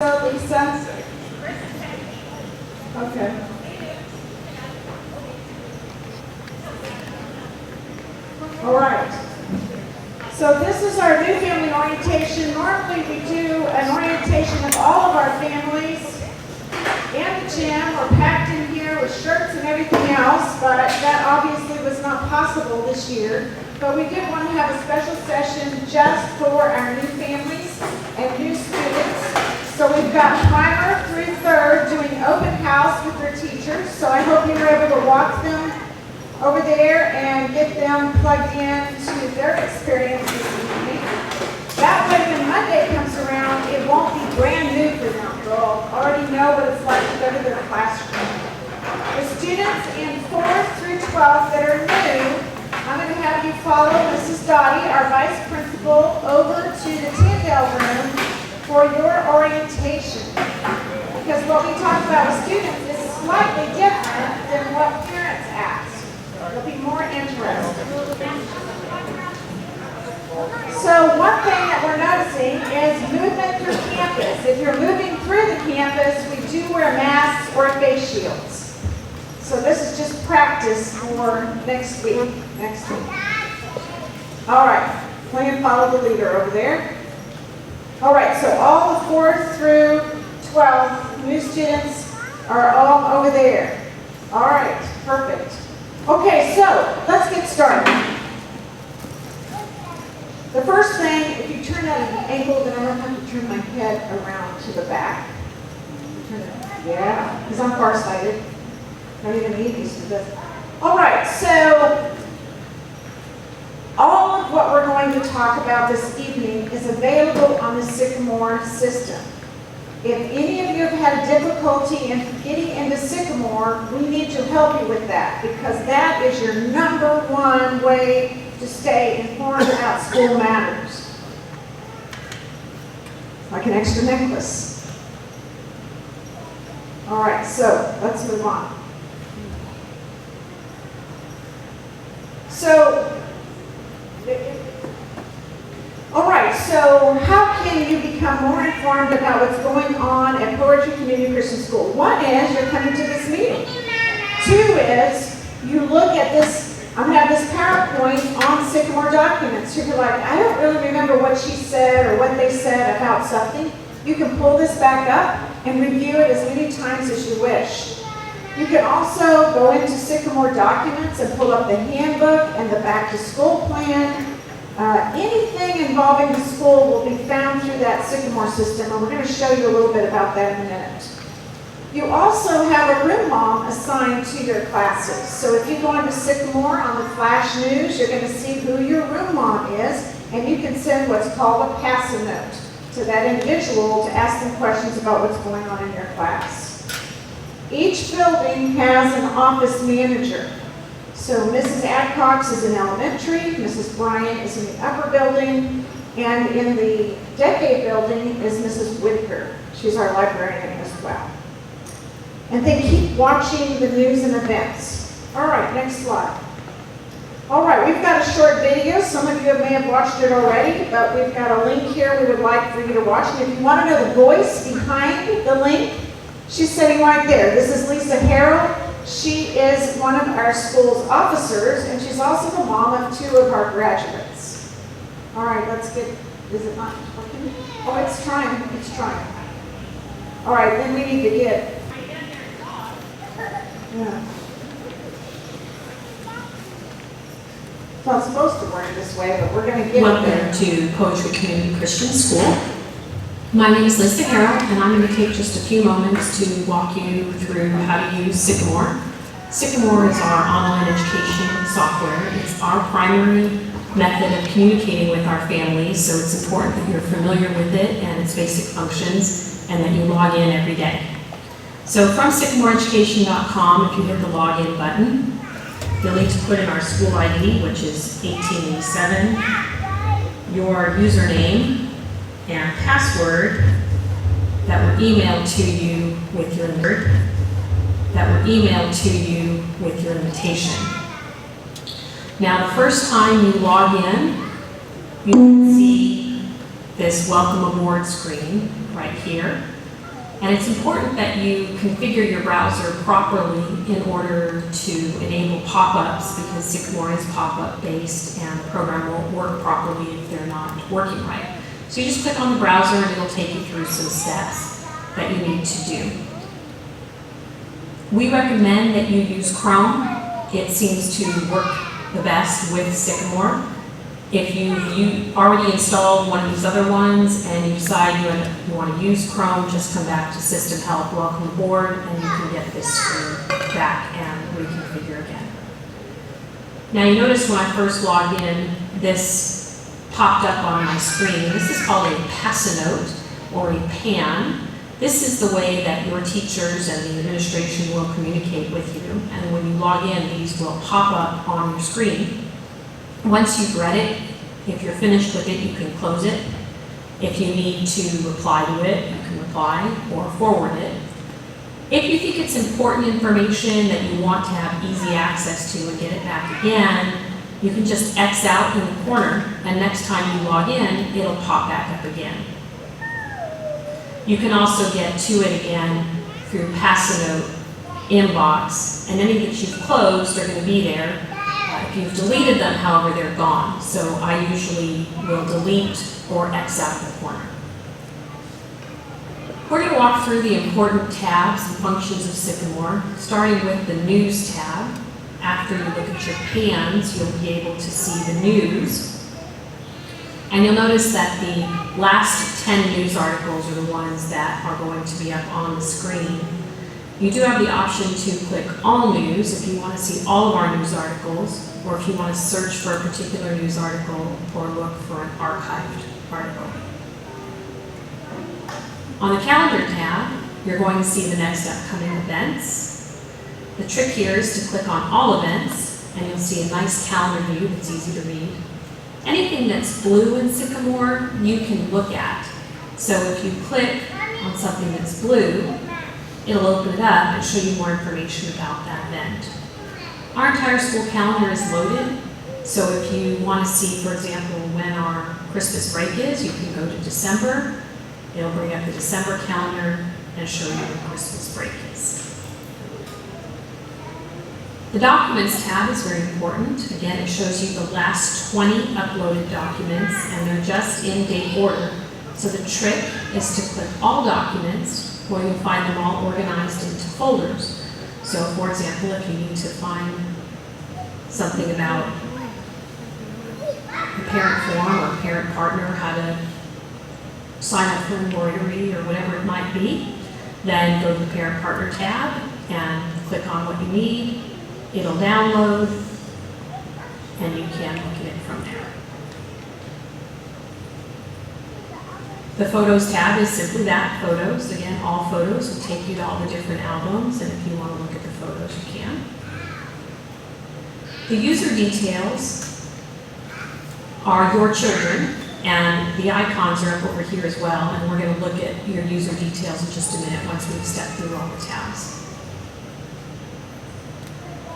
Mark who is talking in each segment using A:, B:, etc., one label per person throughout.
A: Lisa? Okay. All right. So this is our new family orientation. Normally we do an orientation of all of our families in the gym. We're packed in here with shirts and everything else, but that obviously was not possible this year. But we did want to have a special session just for our new families and new students. So we've got primer through third doing open house with their teachers. So I hope you were able to walk them over there and get them plugged in to their experience this evening. That way when Monday comes around, it won't be brand new for them. They'll already know what it's like to go to their classroom. The students in 4th through 12th that are new, I'm going to have you follow Mrs. Dottie, our vice principal, over to the Tyndale room for your orientation. Because what we talk about with students is slightly different than what parents ask. They'll be more interested. So one thing that we're noticing is movement through campus. If you're moving through the campus, we do wear masks or face shields. So this is just practice for next week. All right, plan follow the leader over there. All right, so all the 4th through 12th new students are all over there. All right, perfect. Okay, so let's get started. The first thing, if you turn at an angle, then I don't have to turn my head around to the back. Yeah, because I'm farsighted. Don't even need these to this. All right, so all of what we're going to talk about this evening is available on the Sycamore system. If any of you have had difficulty in getting into Sycamore, we need to help you with that because that is your #1 way to stay informed about school matters. Like an extra necklace. All right, so let's move on. All right, so how can you become more informed about what's going on at Poetry Community Christian School? One is you're coming to this meeting. 2 is you look at this, I'm going to have this PowerPoint on Sycamore documents. You're like, I don't really remember what she said or what they said about something. You can pull this back up and review it as many times as you wish. You can also go into Sycamore documents and pull up the handbook and the back to school plan. Anything involving the school will be found through that Sycamore system, and we're going to show you a little bit about that in a minute. You also have a room mom assigned to your classes. So if you go into Sycamore on the flash news, you're going to see who your room mom is, and you can send what's called a pass-a-note to that individual to ask them questions about what's going on in your class. Each building has an office manager. So Mrs. Adcox is in elementary, Mrs. Bryant is in the upper building, and in the decade building is Mrs. Whitaker. She's our librarian as well. And they keep watching the news and events. All right, next slide. All right, we've got a short video. Some of you may have watched it already, but we've got a link here we would like for you to watch. And if you want to know the voice behind the link, she's sitting right there. This is Lisa Harrell. She is one of our school's officers, and she's also the mom of 2 of our graduates. All right, let's get, is it not working? Oh, it's trying. All right, then we need to get, yeah. It's not supposed to work this way, but we're going to get it there.
B: Welcome to Poetry Community Christian School. My name is Lisa Harrell, and I'm going to take just a few moments to walk you through how to use Sycamore. Sycamore is our online education software. It's our primary method of communicating with our families, so it's important that you're familiar with it and its basic functions, and that you log in every day. So from sycamoreeducation.com, if you hit the login button, you'll need to put in our school ID, which is 1887, your username, and password that were emailed to you with your invitation. Now, the first time you log in, you can see this welcome aboard screen right here. And it's important that you configure your browser properly in order to enable pop-ups, because Sycamore is pop-up based and the program won't work properly if they're not working right. So you just click on the browser and it'll take you through some steps that you need to do. We recommend that you use Chrome. It seems to work the best with Sycamore. If you've already installed one of these other ones and you decide you want to use Chrome, just come back to System Help, Welcome Aboard, and you can get this screen back and reconfigure again. Now you notice when I first logged in, this popped up on my screen. This is called a Passanote or a PAN. This is the way that your teachers and the administration will communicate with you. And when you log in, these will pop up on your screen. Once you've read it, if you're finished with it, you can close it. If you need to reply to it, you can reply or forward it. If you think it's important information that you want to have easy access to and get it back again, you can just X out in the corner, and next time you log in, it'll pop back up again. You can also get to it again through Passanote inbox, and any that you've closed are going to be there. If you've deleted them, however, they're gone. So I usually will delete or X out in the corner. We're going to walk through the important tabs and functions of Sycamore, starting with the News tab. After you look at your PANs, you'll be able to see the news. And you'll notice that the last 10 news articles are the ones that are going to be up on the screen. You do have the option to click All News if you want to see all of our news articles, or if you want to search for a particular news article or look for an archived article. On the Calendar tab, you're going to see the next upcoming events. The trick here is to click on All Events, and you'll see a nice calendar view that's easy to read. Anything that's blue in Sycamore, you can look at. So if you click on something that's blue, it'll open it up and show you more information about that event. Our entire school calendar is loaded, so if you want to see, for example, when our Christmas break is, you can go to December. It'll bring up the December calendar and show you when Christmas break is. The Documents tab is very important. Again, it shows you the last 20 uploaded documents, and they're just in date order. So the trick is to click All Documents, where you'll find them all organized into folders. So, for example, if you need to find something about a parent form or parent partner, how to sign up for embroidery or whatever it might be, then go to the Parent Partner tab and click on what you need. It'll download, and you can look at it from there. The Photos tab is simply that, Photos. Again, all photos will take you to all the different albums, and if you want to look at the photos, you can. The user details are your children, and the icons are up over here as well, and we're going to look at your user details in just a minute once we've stepped through all the tabs.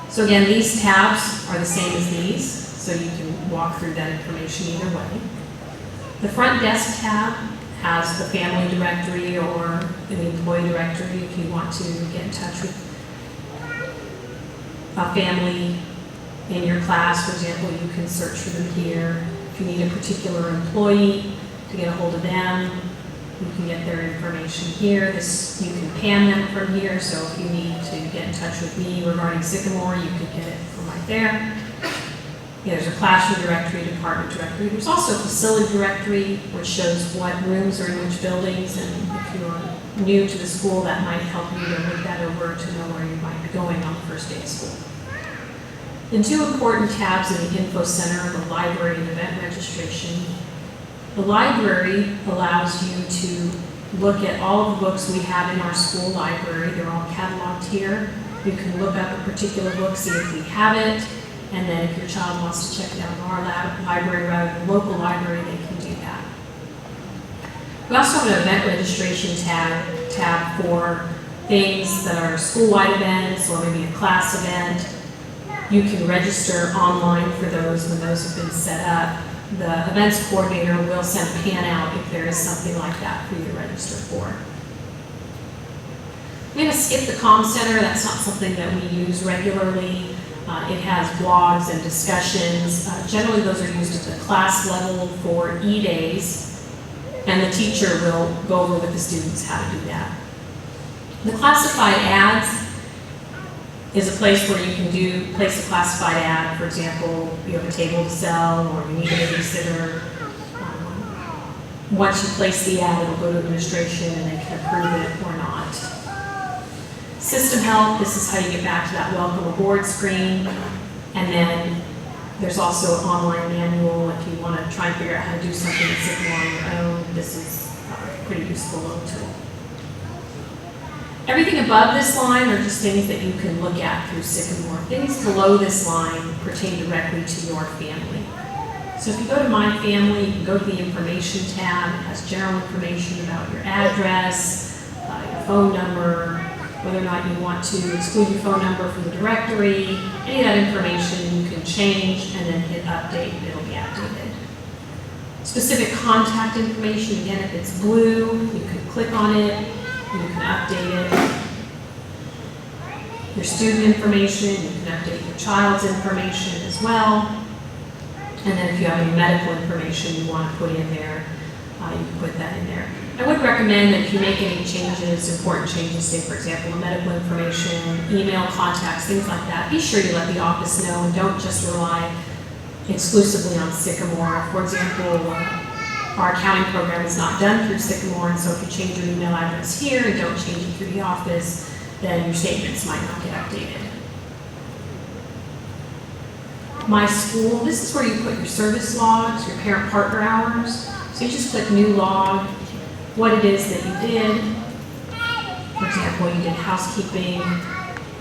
B: So again, these tabs are the same as these, so you can walk through that information either way. The Front Desk tab has the family directory or the employee directory if you want to get in touch with a family in your class. For example, you can search for them here. If you need a particular employee to get a hold of them, you can get their information here. You can pan them from here, so if you need to get in touch with me regarding Sycamore, you could get it from right there. There's a classroom directory, department directory. There's also a facility directory, which shows what rooms are in which buildings, and if you're new to the school, that might help you to look that over to know where you might be going on the first day of school. Then two important tabs in the Info Center are the library and event registration. The library allows you to look at all of the books we have in our school library. They're all cataloged here. You can look up a particular book, see if we have it, and then if your child wants to check it out in our library rather than local library, they can do that. We also have an event registration tab for things that are school-wide events or maybe a class event. You can register online for those when those have been set up. The events coordinator will send a pan out if there is something like that for you to register for. I'm going to skip the comm center. That's not something that we use regularly. It has blogs and discussions. Generally, those are used at the class level for E-days, and the teacher will go over with the students how to do that. The classified ads is a place where you can place a classified ad. For example, you have a table to sell or you need a babysitter. Once you place the ad, it'll go to administration and they can approve it or not. System help, this is how you get back to that welcome aboard screen. And then there's also an online manual if you want to try and figure out how to do something in Sycamore on your own. This is a pretty useful little tool. Everything above this line are just things that you can look at through Sycamore. Things below this line pertain directly to your family. So if you go to My Family, you can go to the Information tab. It has general information about your address, your phone number, whether or not you want to exclude your phone number from the directory. Any of that information you can change and then hit update and it'll be updated. Specific contact information, again, if it's blue, you can click on it, you can update it. Your student information, you can update your child's information as well. And then if you have any medical information you want to put in there, you can put that in there. I would recommend that if you make any changes, important changes, say for example, medical information, email contacts, things like that, be sure you let the office know and don't just rely exclusively on Sycamore. For example, our accounting program is not done through Sycamore, and so if you change your email address here and don't change it through the office, then your statements might not get updated. My School, this is where you put your service logs, your parent partner hours. So you just click new log, what it is that you did. For example, you did housekeeping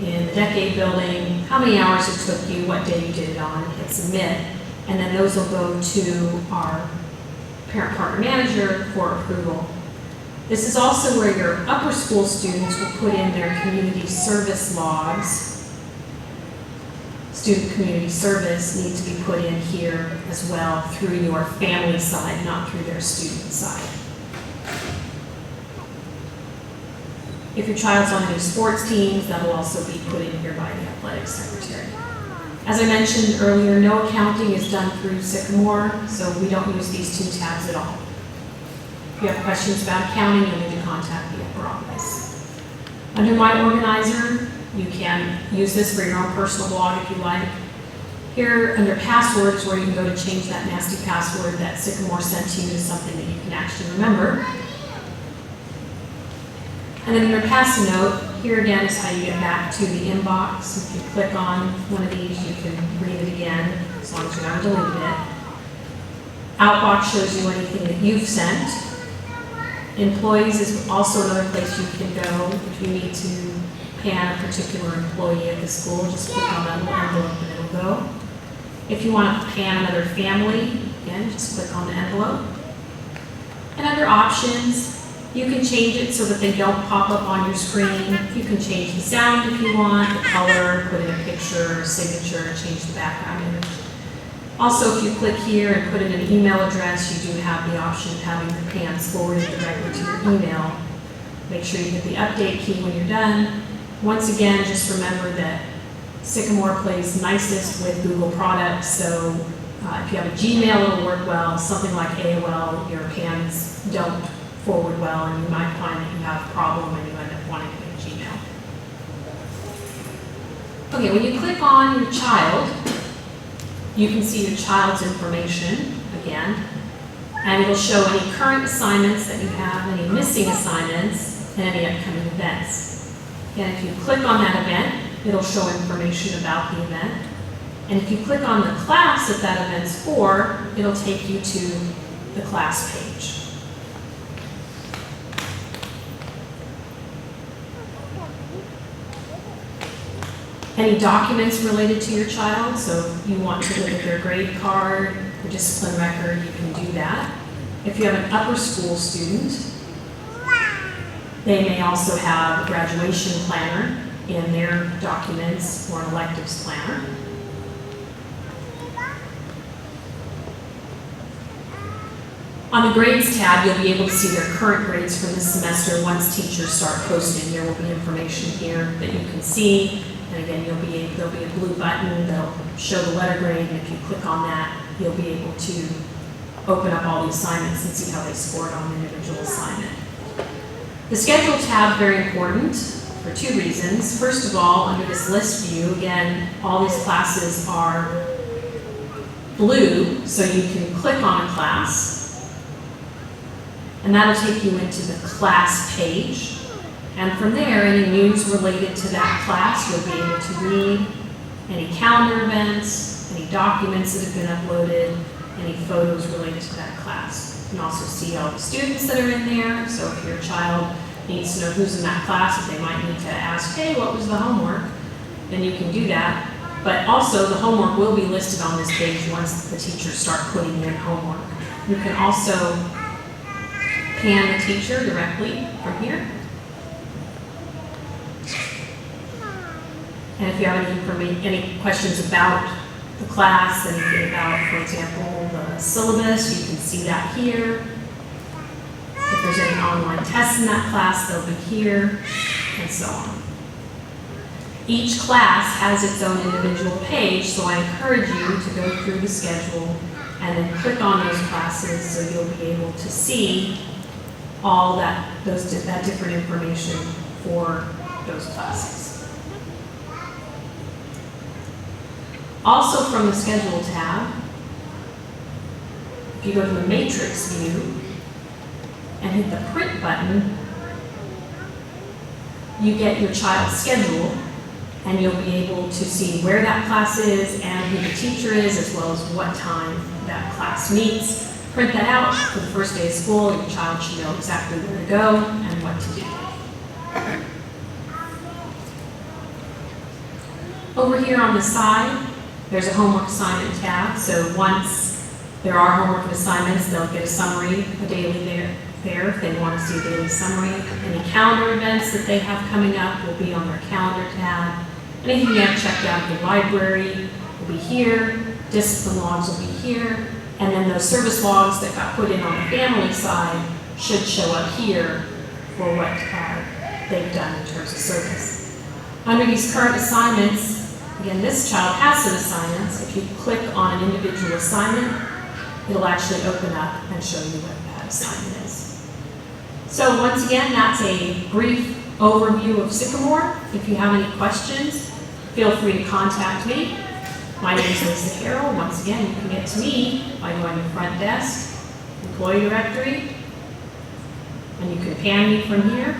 B: in the Decade Building, how many hours it took you, what day you did it on, hit submit, and then those will go to our parent partner manager for approval. This is also where your upper school students will put in their community service logs. Student community service needs to be put in here as well through your family side, not through their student side. If your child's on any sports teams, that will also be put in here by the athletic secretary. As I mentioned earlier, no accounting is done through Sycamore, so we don't use these two tabs at all. If you have questions about accounting, you'll need to contact the upper office. Under My Organizer, you can use this for your own personal blog if you like. Here, under passwords, where you can go to change that nasty password that Sycamore sent to you to something that you can actually remember. And then under Pass a Note, here again is how you get back to the inbox. If you click on one of these, you can read it again, as long as you haven't deleted it. Outbox shows you anything that you've sent. Employees is also another place you can go if you need to pan a particular employee at the school. Just click on that little envelope and it'll go. If you want to pan another family, again, just click on the envelope. And under options, you can change it so that they don't pop up on your screen. You can change the sound if you want, the color, put in a picture, a signature, change the background image. Also, if you click here and put in an email address, you do have the option of having the pans forwarded directly to your email. Make sure you hit the update key when you're done. Once again, just remember that Sycamore plays nicest with Google products, so if you have a Gmail, it'll work well. Something like AOL, your pans don't forward well, and you might find that you have a problem and you end up wanting to make Gmail. Okay, when you click on your child, you can see your child's information again, and it'll show any current assignments that you have, any missing assignments, and any upcoming events. And if you click on that event, it'll show information about the event. And if you click on the class that that event's for, it'll take you to the class page. Any documents related to your child, so if you want to look at their grade card, their discipline record, you can do that. If you have an upper school student, they may also have a graduation planner in their documents or an electives planner. On the grades tab, you'll be able to see their current grades for this semester. Once teachers start posting, there will be information here that you can see. And again, there'll be a blue button that'll show the letter grade, and if you click on that, you'll be able to open up all the assignments and see how they scored on an individual assignment. The schedule tab is very important for two reasons. First of all, under this list view, again, all these classes are blue, so you can click on a class, and that'll take you into the class page. And from there, any news related to that class you'll be able to read, any calendar events, any documents that have been uploaded, any photos related to that class. You can also see all the students that are in there, so if your child needs to know who's in that class, if they might need to ask, hey, what was the homework, then you can do that. But also, the homework will be listed on this page once the teachers start putting in homework. You can also pan the teacher directly from here. And if you have any questions about the class, anything about, for example, the syllabus, you can see that here. If there's any online tests in that class, they'll be here, and so on. Each class has its own individual page, so I encourage you to go through the schedule and then click on those classes so you'll be able to see all that different information for those classes. Also from the schedule tab, if you go to the matrix view and hit the print button, you get your child's schedule, and you'll be able to see where that class is and who the teacher is, as well as what time that class meets. Print that out for the first day of school. Your child should know exactly where to go and what to do. Over here on the side, there's a homework assignment tab. So once there are homework assignments, they'll get a summary, a daily there if they want to see a daily summary. Any calendar events that they have coming up will be on their calendar tab. Anything you have checked out at the library will be here. Discipline logs will be here. And then those service logs that got put in on the family side should show up here for what they've done in terms of service. Under these current assignments, again, this child has some assignments. If you click on an individual assignment, it'll actually open up and show you what that assignment is. So once again, that's a brief overview of Sycamore. If you have any questions, feel free to contact me. My name is Lisa Carroll. Once again, you can get to me by going to front desk, employee directory, and you can pan me from here,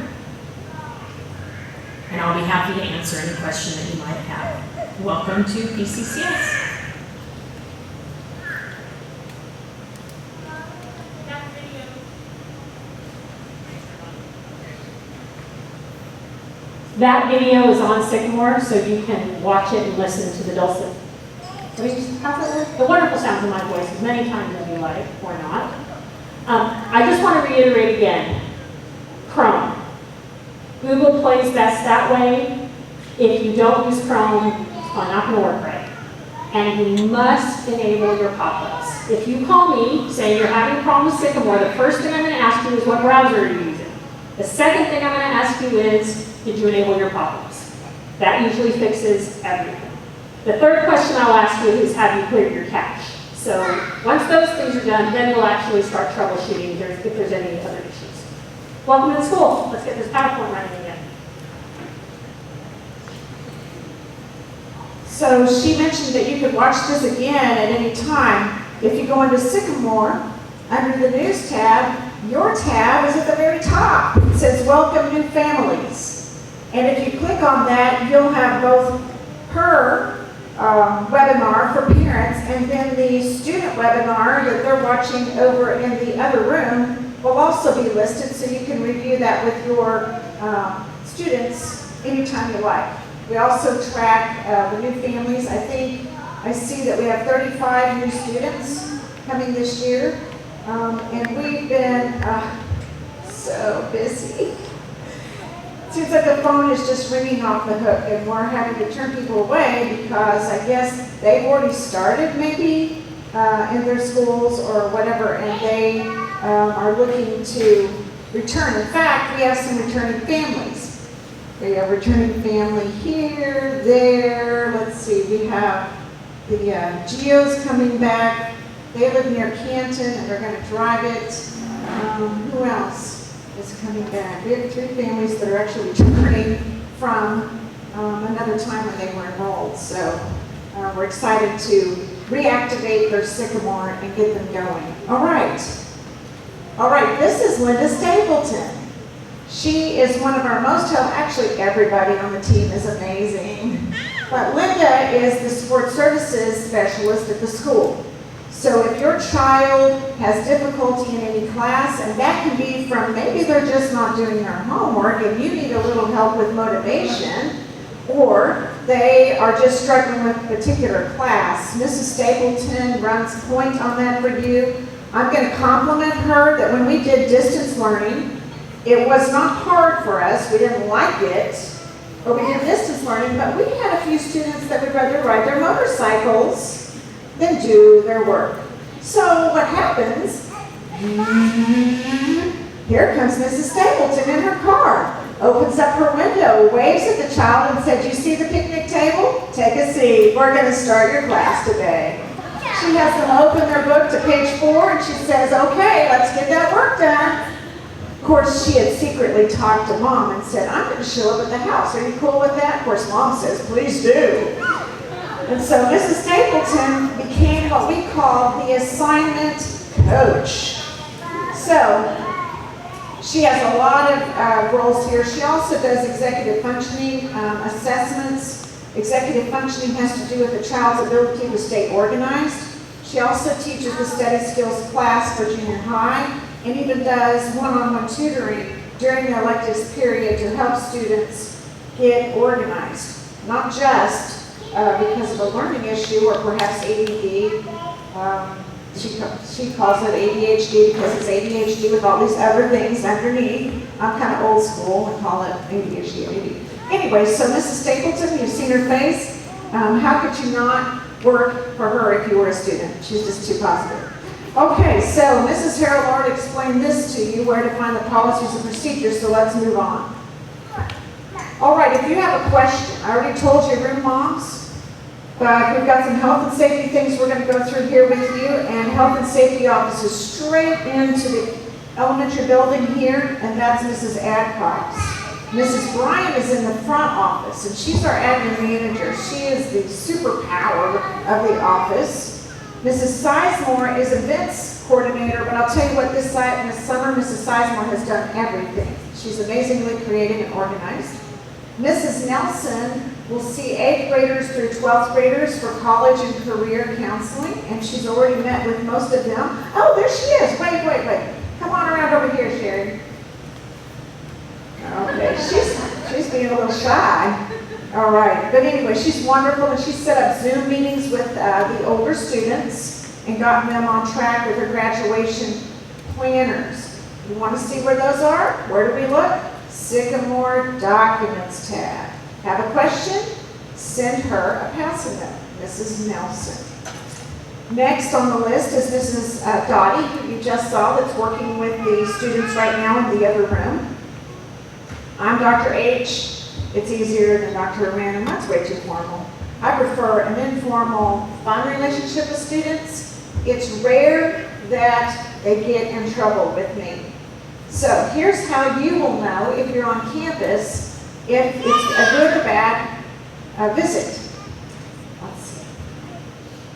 B: and I'll be happy to answer any question that you might have. Welcome to PCCS.
A: That video is on Sycamore, so you can watch it and listen to the dulcet. The wonderful sounds of my voice as many times as you like, or not. I just want to reiterate again, Chrome. Google plays best that way. If you don't use Chrome, it's probably not going to work right. And you must enable your pop-ups. If you call me, say you're having a problem with Sycamore, the first thing I'm going to ask you is what browser are you using. The second thing I'm going to ask you is, did you enable your pop-ups? That usually fixes everything. The third question I'll ask you is, have you cleared your cache? So once those things are done, then we'll actually start troubleshooting if there's any other issues. Welcome to school. Let's get this PowerPoint running again. So she mentioned that you could watch this again at any time. If you go into Sycamore, under the News tab, your tab is at the very top. It says Welcome New Families. And if you click on that, you'll have both her webinar for parents and then the student webinar that they're watching over in the other room will also be listed, so you can review that with your students anytime you like. We also track the new families. I see that we have 35 new students coming this year. And we've been so busy. Seems like the phone is just ringing off the hook, and we're having to turn people away because I guess they've already started maybe in their schools or whatever, and they are looking to return. In fact, we have some returning families. We have returning family here, there. Let's see, we have the Geos coming back. They live near Canton and they're going to drive it. Who else is coming back? We have 3 families that are actually returning from another time when they were enrolled. So we're excited to reactivate their Sycamore and get them going. All right, this is Linda Stapleton. She is one of our most helpful, actually everybody on the team is amazing. But Linda is the support services specialist at the school. So if your child has difficulty in any class, and that can be from maybe they're just not doing their homework and you need a little help with motivation, or they are just struggling with a particular class, Mrs. Stapleton runs point on that for you. I'm going to compliment her that when we did distance learning, it was not hard for us. We didn't like it, but we did distance learning, but we had a few students that would rather ride their motorcycles than do their work. So what happens, here comes Mrs. Stapleton in her car, opens up her window, waves at the child and said, "You see the picnic table? Take a seat. We're going to start your class today." She has them open their book to page 4 and she says, "Okay, let's get that work done." Of course, she had secretly talked to Mom and said, "I'm going to show up at the house. Are you cool with that?" Of course, Mom says, "Please do." And so Mrs. Stapleton became what we call the assignment coach. So she has a lot of roles here. She also does executive functioning assessments. Executive functioning has to do with a child's ability to stay organized. She also teaches the study skills class for junior high and even does one-on-one tutoring during the electives period to help students get organized. Not just because of a learning issue or perhaps ADD. She calls it ADHD because it's ADHD with all these other things underneath. I'm kind of old school and call it ADHD. Anyway, so Mrs. Stapleton, you've seen her face. How could you not work for her if you were a student? She's just too positive. Okay, so Mrs. Harold already explained this to you, where to find the policies and procedures, so let's move on. All right, if you have a question, I already told you room moms, but we've got some health and safety things we're going to go through here with you, and health and safety offices straight into the elementary building here, and that's Mrs. Adcox. Mrs. Bryan is in the front office, and she's our admin manager. She is the superpower of the office. Mrs. Sizemore is events coordinator, but I'll tell you what, this summer, Mrs. Sizemore has done everything. She's amazingly creative and organized. Mrs. Nelson will see 8th graders through 12th graders for college and career counseling, and she's already met with most of them. Oh, there she is. Wait. Come on around over here, Sherry. Okay, she's being a little shy. All right, but anyway, she's wonderful, and she set up Zoom meetings with the older students and gotten them on track with her graduation planners. You want to see where those are? Where do we look? Sycamore Documents tab. Have a question? Send her a passing note, Mrs. Nelson. Next on the list is Mrs. Dottie, who you just saw, that's working with the students right now in the other room. I'm Dr. H. It's easier than Dr. Random. That's way too formal. I prefer an informal, fun relationship with students. It's rare that they get in trouble with me. So here's how you will know if you're on campus, if it's a good or bad visit. Let's see.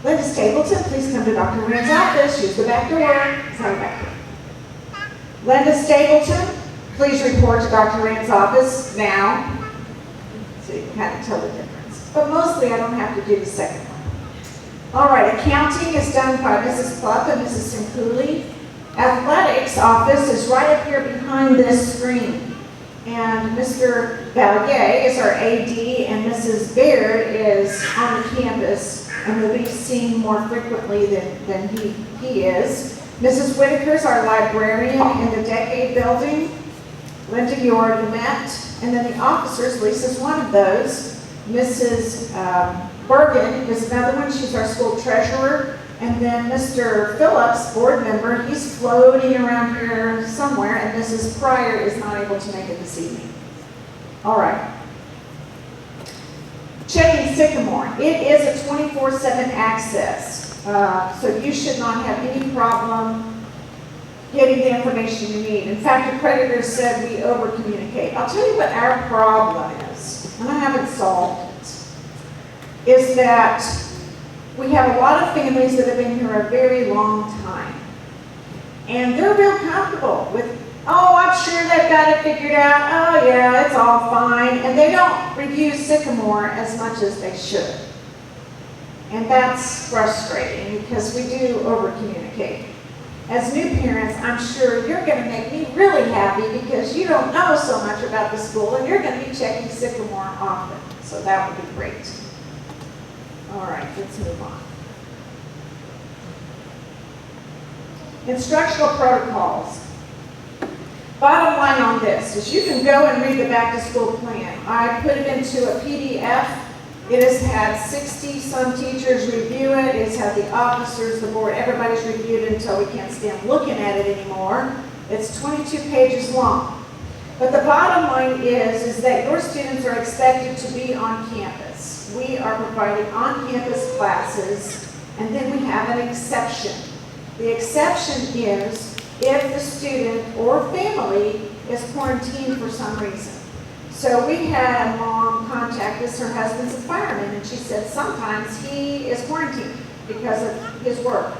A: Linda Stapleton, please come to Dr. Rand's office. Use the back door. It's not a back door. Linda Stapleton, please report to Dr. Rand's office now. So you can kind of tell the difference. But mostly I don't have to do the second one. All right, accounting is done by Mrs. Cluff and Mrs. Sinkuli. Athletics office is right up here behind this screen. And Mr. Valier is our AD, and Mrs. Baird is on the campus and will be seen more frequently than he is. Mrs. Whitaker is our librarian in the Decade Building. Linda, you already met. And then the officers, Lisa's one of those. Mrs. Bergen is another one. She's our school treasurer. And then Mr. Phillips, board member, he's floating around here somewhere, and Mrs. Pryor is not able to make it this evening. All right. Checking Sycamore. It is a 24/7 access, so you should not have any problem getting the information you need. In fact, the creditor said we over-communicate. I'll tell you what our problem is, and I haven't solved it, is that we have a lot of families that have been here a very long time. And they're real comfortable with, oh, I'm sure they've got it figured out. Oh, yeah, it's all fine. And they don't review Sycamore as much as they should. And that's frustrating because we do over-communicate. As new parents, I'm sure you're going to make me really happy because you don't know so much about the school and you're going to be checking Sycamore often. So that would be great. All right, let's move on. Instructional protocols. Bottom line on this is you can go and read the back-to-school plan. I put it into a PDF. It has had 60-some teachers review it. It's had the officers, the board, everybody's reviewed it until we can't stand looking at it anymore. It's 22 pages long. But the bottom line is that your students are expected to be on campus. We are providing on-campus classes, and then we have an exception. The exception is if the student or family is quarantined for some reason. So we had a mom contact us, her husband's a fireman, and she said sometimes he is quarantined because of his work.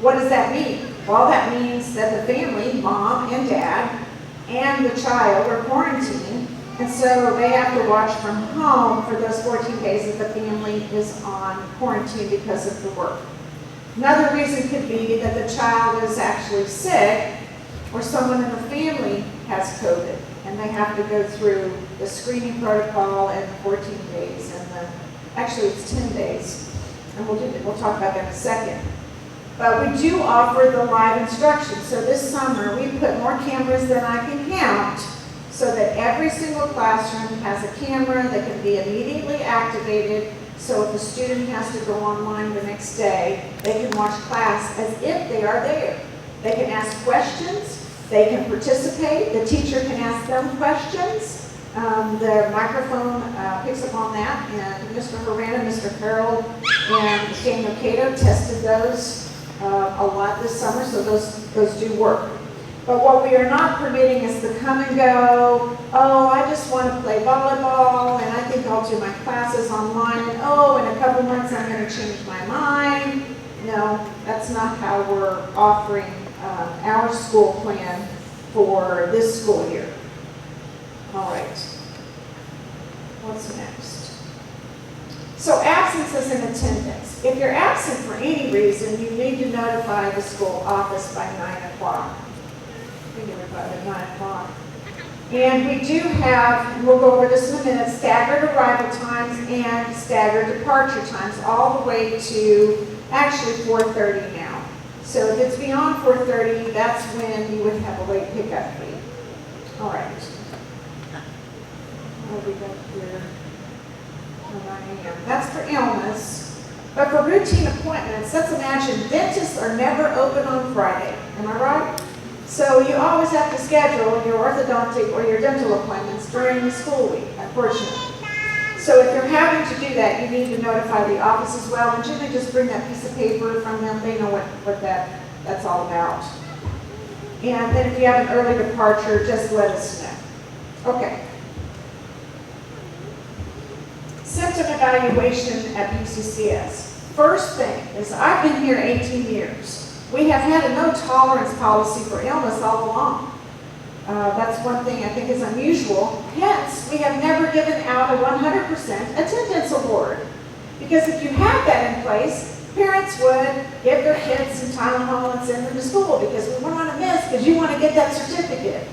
A: What does that mean? Well, that means that the family, mom and dad, and the child are quarantined, and so they have to watch from home for those 14 days that the family is on quarantine because of the work. Another reason could be that the child is actually sick or someone in the family has COVID and they have to go through the screening protocol and the 14 days and actually it's 10 days. And we'll talk about that in a second. But we do offer the live instruction. So this summer we put more cameras than I can count so that every single classroom has a camera that can be immediately activated. So if a student has to go online the next day, they can watch class as if they are there. They can ask questions, they can participate, the teacher can ask them questions. The microphone picks up on that, and Mr. Horan, Mr. Carroll, and Daniel Cato tested those a lot this summer, so those do work. But what we are not permitting is the come and go, oh, I just want to play volleyball, and I think I'll do my classes online, and oh, in a couple months I'm going to change my mind. No, that's not how we're offering our school plan for this school year. All right. What's next? So absences and attendance. If you're absent for any reason, you need to notify the school office by 9 o'clock. I think everybody at 9 o'clock. And we do have, we'll go over this in a minute, staggered arrival times and staggered departure times, all the way to actually 4:30 now. So if it's beyond 4:30, that's when you would have a late pickup fee. All right. What do we got here? 9 a.m. That's for illness. But for routine appointments, let's imagine dentists are never open on Friday. Am I right? So you always have to schedule your orthodontic or your dental appointments during the school week, unfortunately. So if you're having to do that, you need to notify the office as well. And generally just bring that piece of paper from them. They know what that's all about. And then if you have an early departure, just let us know. Okay. Symptom evaluation at BCCS. First thing is I've been here 18 years. We have had a no tolerance policy for illness all along. That's one thing I think is unusual. Hence, we have never given out a 100% attendance award. Because if you have that in place, parents would give their kids some Tylenol and send them to school because we wouldn't want to miss because you want to get that certificate.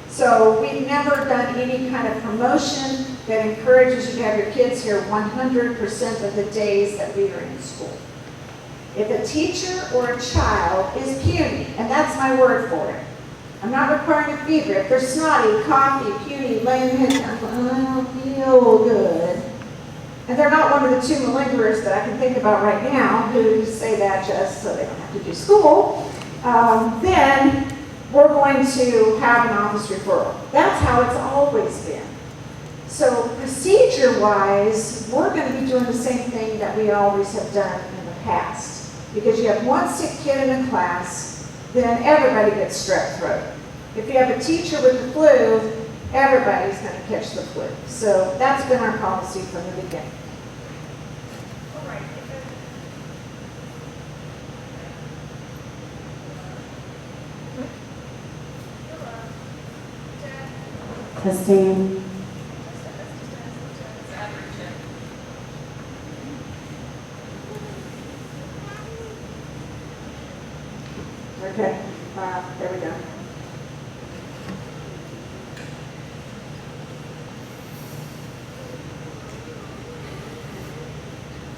A: So we've never done any kind of promotion that encourages you to have your kids here 100% of the days that we are in school. If a teacher or a child is puny, and that's my word for it, I'm not requiring a fever. If they're snotty, coughy, puny, laying head down, I don't feel good, and they're they're not one of the two malingerers that I can think about right now who say that just so they don't have to do school, then we're going to have an office referral. That's how it's always been. So procedure-wise, we're going to be doing the same thing that we always have done in the past. Because you have one sick kid in a class, then everybody gets strep throat. If you have a teacher with the flu, everybody's going to catch the flu. So that's been our policy from the beginning.
C: Testing.
A: Okay, there we go.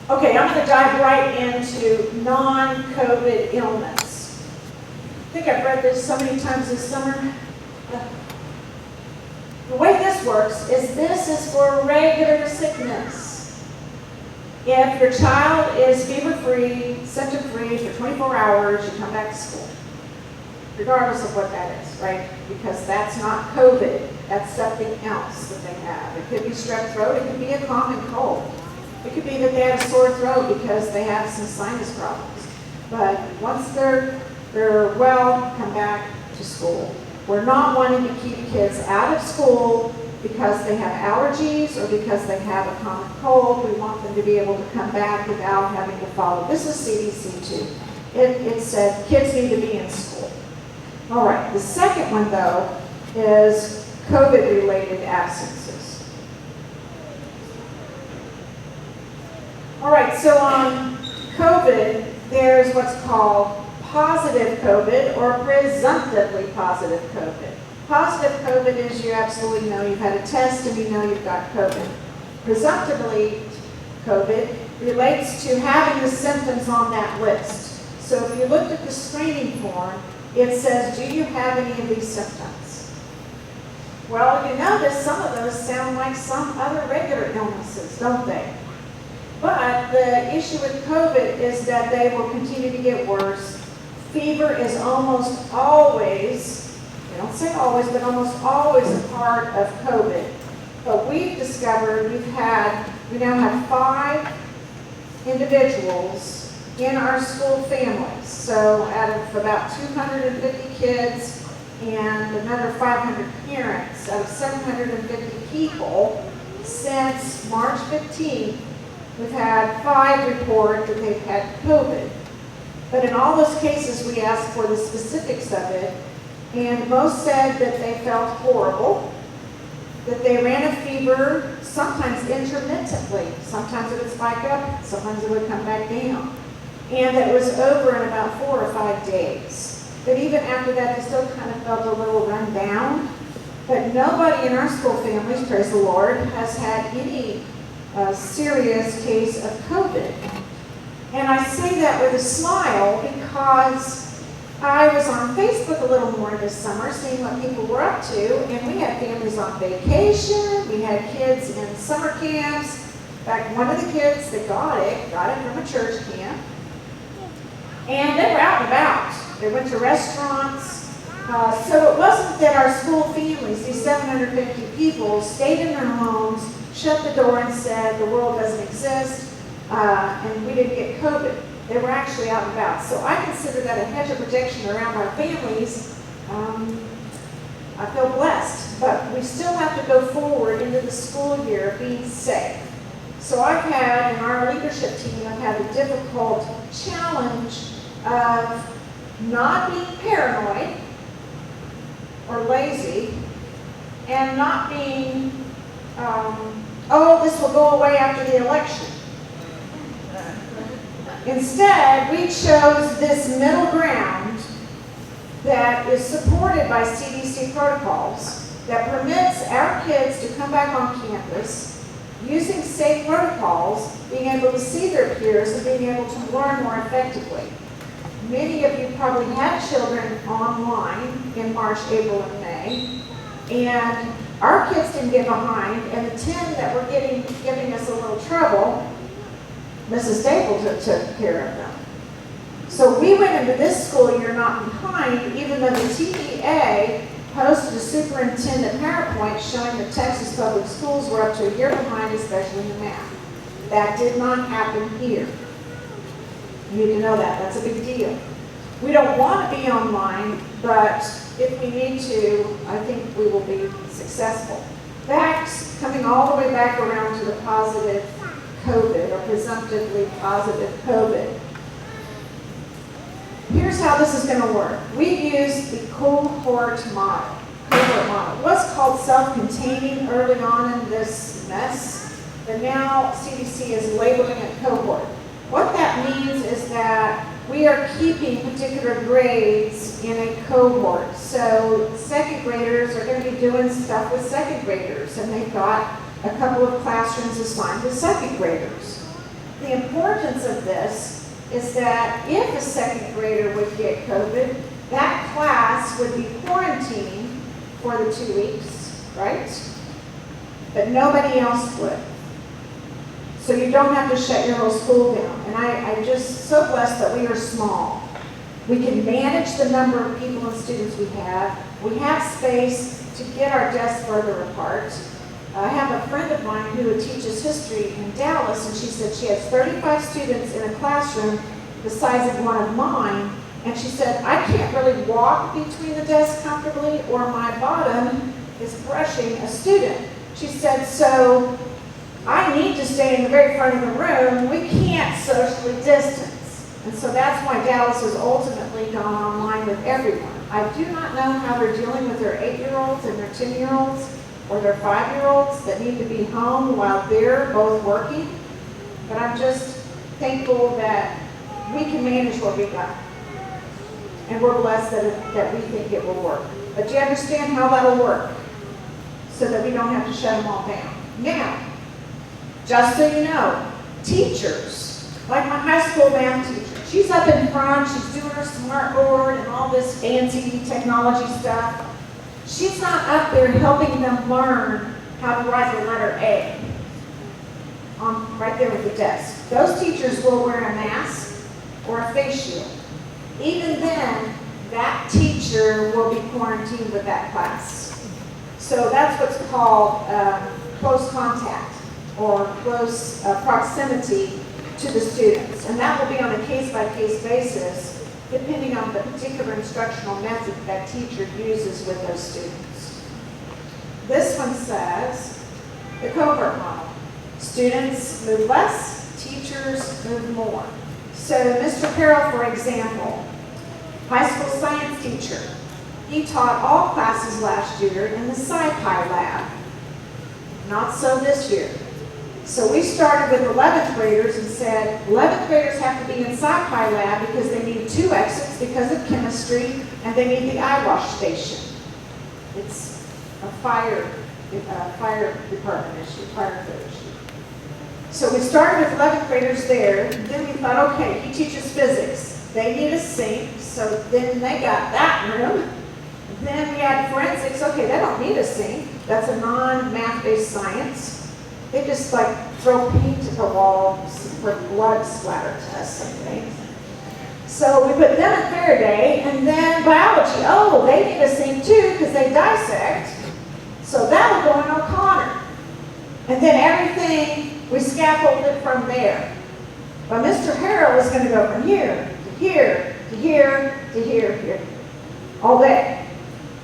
A: Okay, I'm going to dive right into non-COVID illness. I think I've read this so many times this summer. The way this works is this is for regular sickness. If your child is fever-free, symptom-free for 24 hours, you come back to school, regardless of what that is, right? Because that's not COVID. That's something else that they have. It could be strep throat. It could be a common cold. It could be that they have a sore throat because they have some sinus problems. But once they're well, come back to school. We're not wanting to keep kids out of school because they have allergies or because they have a common cold. We want them to be able to come back without having to follow. This is CDC too. It said kids need to be in school. All right, the second one though is COVID-related absences. All right, so on COVID, there's what's called positive COVID or presumptively positive COVID. Positive COVID is you absolutely know you've had a test and you know you've got COVID. Presumptively COVID relates to having the symptoms on that list. So if you looked at the screening form, it says, do you have any of these symptoms? Well, you notice some of those sound like some other regular illnesses, don't they? But the issue with COVID is that they will continue to get worse. Fever is almost always, they don't say always, but almost always a part of COVID. But we've discovered we now have 5 individuals in our school families. So out of about 250 kids and another 500 parents, out of 750 people, since March 15th, we've had 5 report that they've had COVID. But in all those cases, we asked for the specifics of it, and most said that they felt horrible, that they ran a fever, sometimes intermittently. Sometimes it would spike up, sometimes it would come back down. And that it was over in about 4 or 5 days. But even after that, they still kind of felt a little run down. But nobody in our school families, praise the Lord, has had any serious case of COVID. And I say that with a smile because I was on Facebook a little more this summer, seeing what people were up to, and we had families on vacation, we had kids in summer camps. In fact, one of the kids that got it from a church camp. And they were out and about. They went to restaurants. So it wasn't that our school families, these 750 people, stayed in their homes, shut the door and said the world doesn't exist, and we didn't get COVID. They were actually out and about. So I consider that a hedge of protection around our families. I feel blessed, but we still have to go forward into the school year being safe. So I've had, in our leadership team, I've had the difficult challenge of not being paranoid or lazy and not being, oh, this will go away after the election. Instead, we chose this middle ground that is supported by CDC protocols that permits our kids to come back on campus using safe protocols, being able to see their peers and being able to learn more effectively. Many of you probably had children online in March, April, and May, and Our kids didn't get behind, and the 10 that were giving us a little trouble, Mrs. Stapleton took care of them. So we went into this school year not behind, even though the TEA posted a superintendent PowerPoint showing that Texas public schools were up to a year behind, especially in math. That did not happen here. You need to know that. That's a big deal. We don't want to be online, but if we need to, I think we will be successful. Facts coming all the way back around to the positive COVID, or presumptively positive COVID. Here's how this is going to work. We use the cohort model. What's called self-containing early on in this mess, but now CDC is labeling it cohort. What that means is that we are keeping particular grades in a cohort. So second graders are going to be doing stuff with second graders, and they've got a couple of classrooms assigned to second graders. The importance of this is that if a second grader would get COVID, that class would be quarantined for the 2 weeks, right? But nobody else would. So you don't have to shut your whole school down. And I'm just so blessed that we are small. We can manage the number of people and students we have. We have space to get our desks further apart. I have a friend of mine who teaches history in Dallas, and she said she has 35 students in a classroom the size of one of mine, and she said, I can't really walk between the desks comfortably, or my bottom is brushing a student. She said, so I need to stay in the very front of the room. We can't socially distance. And so that's why Dallas has ultimately gone online with everyone. I do not know how they're dealing with their 8-year-olds and their 10-year-olds or their 5-year-olds that need to be home while they're both working. But I'm just thankful that we can manage what we got. And we're blessed that we think it will work. But do you understand how that'll work? So that we don't have to shut them all down. Now, just so you know, teachers, like my high school math teacher, she's up in front, she's doing her smart board and all this fancy technology stuff. She's not up there helping them learn how to write the letter A right there at the desk. Those teachers will wear a mask or a face shield. Even then, that teacher will be quarantined with that class. So that's what's called close contact or close proximity to the students. And that will be on a case-by-case basis depending on the particular instructional method that teacher uses with those students. This one says the cohort model. Students move less, teachers move more. So Mr. Carroll, for example, high school science teacher, he taught all classes last year in the SciPy lab. Not so this year. So we started with 11th graders and said 11th graders have to be in SciPy lab because they need 2 exits because of chemistry, and they need the eye wash station. It's a fire department issue, fire code issue. So we started with 11th graders there. Then we thought, okay, he teaches physics. They need a sink, so then they got that room. Then we had forensics. Okay, they don't need a sink. That's a non-math-based science. They just like throw paint at the wall for blood splatter tests and things. So we put them in Faraday, and then biology. Oh, they need a sink too because they dissect. So that will go in O'Connor. And then everything, we scaffolded from there. But Mr. Harrell is going to go from here to here to here to here, here, all day.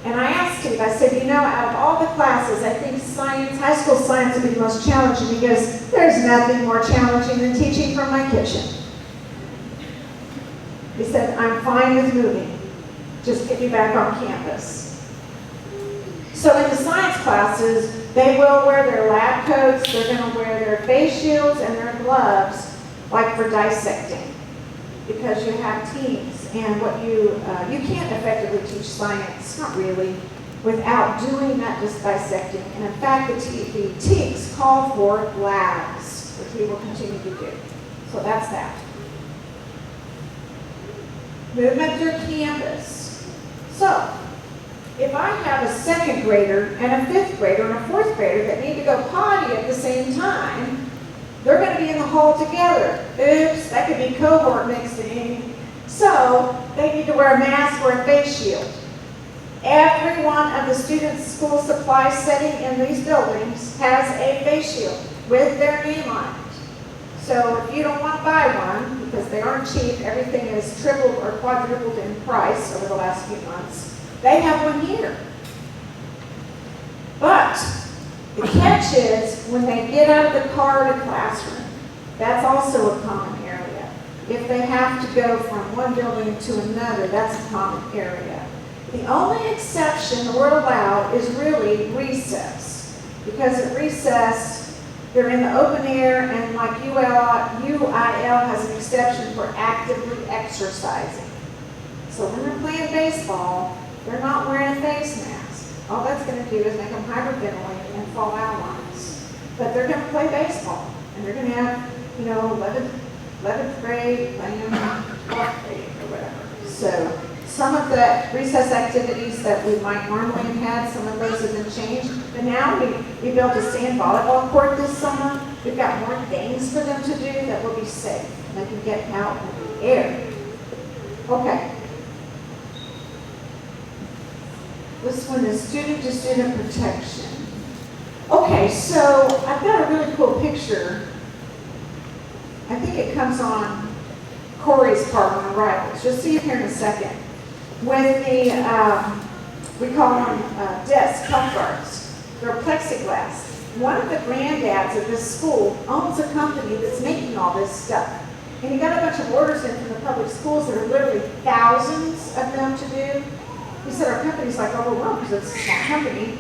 A: And I asked Steve, I said, you know, out of all the classes, I think science, high school science would be the most challenging because there's nothing more challenging than teaching from my kitchen. He said, I'm fine with moving. Just get me back on campus. So in the science classes, they will wear their lab coats, they're going to wear their face shields and their gloves, like for dissecting, because you have teams. And what you can't effectively teach science, not really, without doing that just dissecting. And in fact, the TEKS call for labs, which we will continue to do. So that's that. Movement through campus. So, If I have a second grader and a fifth grader and a fourth grader that need to go potty at the same time, they're going to be in the hall together. Oops, that could be cohort mixing. So they need to wear a mask or a face shield. Every one of the students' school supply setting in these buildings has a face shield with their name on it. So if you don't want to buy one, because they aren't cheap, everything is tripled or quadrupled in price over the last few months, they have one here. But the catch is when they get out of the car to classroom, that's also a common area. If they have to go from one building to another, that's a common area. The only exception we're allowed is really recess. Because at recess, they're in the open air, and like UIL has an exception for actively exercising. So when they're playing baseball, they're not wearing a face mask. All that's going to do is make them hyperventilate and fall out on us. But they're going to play baseball, and they're going to have, 11th grade playing 12th grade or whatever. So some of the recess activities that we might normally have had, some of those have been changed. But now we built a sand volleyball court this summer. We've got more things for them to do that will be safe. They can get out in the air. Okay. This one is student-to-student protection. Okay, so I've got a really cool picture. I think it comes on Corey's part on arrivals. You'll see it here in a second. With the, we call them desk cuff guards. They're plexiglass. One of the granddads of this school owns a company that's making all this stuff. And he got a bunch of orders in from the public schools that are literally thousands of them to do. He said, our company's like overwhelmed because it's a small company.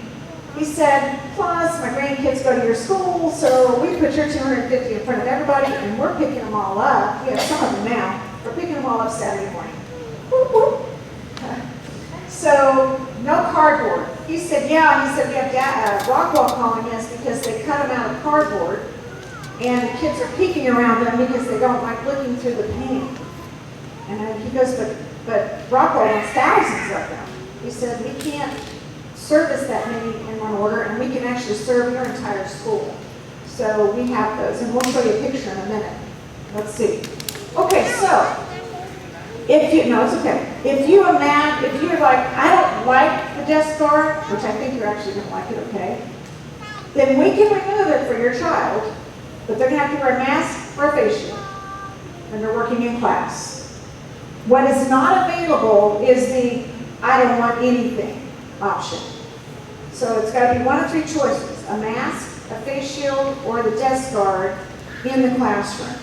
A: He said, plus my grandkids go to your school, so we put your 250 in front of everybody, and we're picking them all up. We have some of them now. We're picking them all up Saturday morning. Whoop, whoop. So, no cardboard. He said, yeah. He said, we have Rockwell calling us because they cut them out of cardboard, and the kids are peeking around them because they don't like looking through the paint. And then he goes, but Rockwell wants thousands of them. He said, we can't service that many in one order, and we can actually serve your entire school. So we have those, and we'll show you a picture in a minute. Let's see. Okay, so if you, no, it's okay. If you're like, I don't like the desk guard, which I think you're actually going to like it, okay, then we can remove it for your child, but they're going to have to wear a mask or a face shield when they're working in class. What is not available is the I don't want anything option. So it's got to be one of three choices: a mask, a face shield, or the desk guard in the classroom.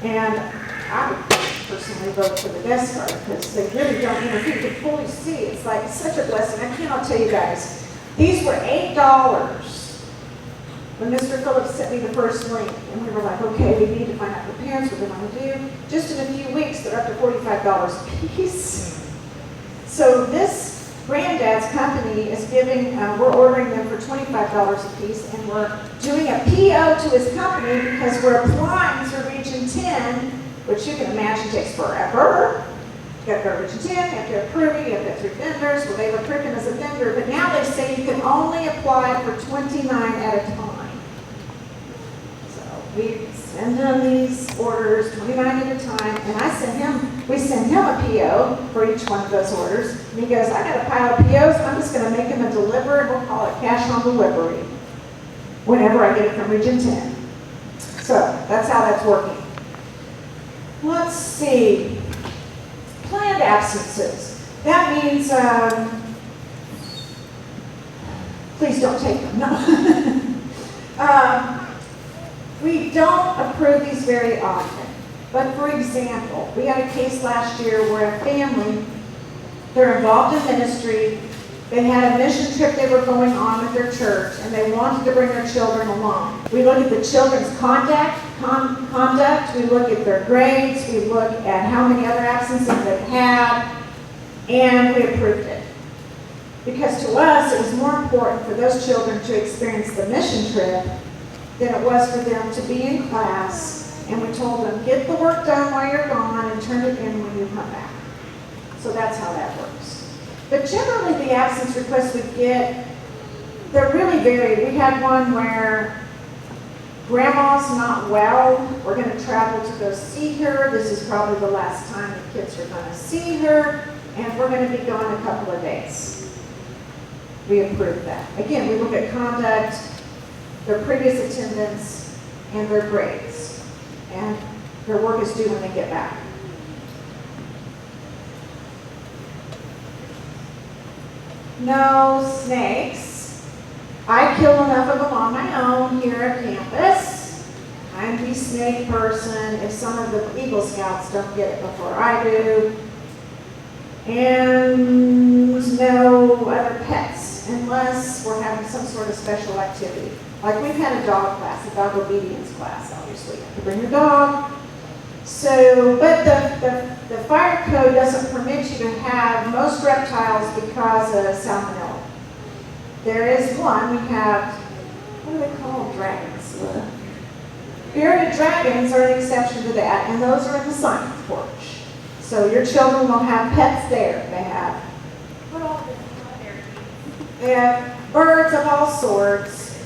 A: And I would personally vote for the desk guard because they really don't interfere. You can fully see. It's like such a blessing. I cannot tell you guys. These were $8 when Mr. Phillips sent me the first link, and we were like, okay, we need to find out what parents what they want to do. Just in a few weeks, they're up to $45 a piece. So this granddad's company is giving, we're ordering them for $25 a piece, and we're doing a PO to his company because we're applying through Region 10, which you can imagine takes forever. You got to go to Region 10, you have to approve it, you have to go through vendors. Well, they've approved him as a vendor, but now they say you can only apply for 29 at a time. We send him these orders, 29 at a time, and we send him a PO for each one of those orders. And he goes, I got a pile of POs, I'm just going to make him a deliver, and we'll call it cash on delivery whenever I get it from Region 10. So that's how that's working. Let's see. Planned absences. That means, please don't take them, no. We don't approve these very often. But for example, we had a case last year where a family, they're involved in ministry, they had a mission trip they were going on with their church, and they wanted to bring their children along. We look at the children's conduct, we look at their grades, we look at how many other absences they had, and we approved it. Because to us, it was more important for those children to experience the mission trip than it was for them to be in class, and we told them, get the work done while you're gone and turn it in when you come back. So that's how that works. But generally, the absence requests we get, they're really varied. We had one where grandma's not well, we're going to travel to go see her. This is probably the last time the kids are going to see her, and we're going to be gone a couple of days. We approve that. Again, we look at conduct, their previous attendance, and their grades. And their work is due when they get back. No snakes. I kill enough of them on my own here at campus. I'm the snake person if some of the Eagle Scouts don't get it before I do. And no other pets unless we're having some sort of special activity. Like we've had a dog class, a dog obedience class, obviously. You have to bring your dog. So, but the fire code doesn't permit you to have most reptiles because of salmonella. There is one, we have, what do they call dragons? Bearded dragons are an exception to that, and those are in the science porch. So your children will have pets there. They have, they have birds of all sorts,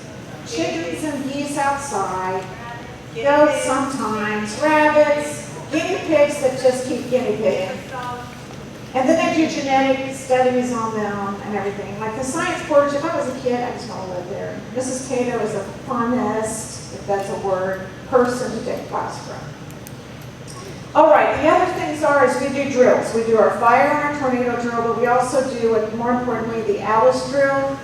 A: chickens and geese outside, goats sometimes, rabbits, guinea pigs that just keep guinea pigging. And then they do genetic studies on them and everything. Like the science porch, if I was a kid, I just want to live there. Mrs. Cato is the funnest, if that's a word, person to take class from. All right, the other things is we do drills. We do our fire and our tornado drill, but we also do, more importantly, the Alice drill.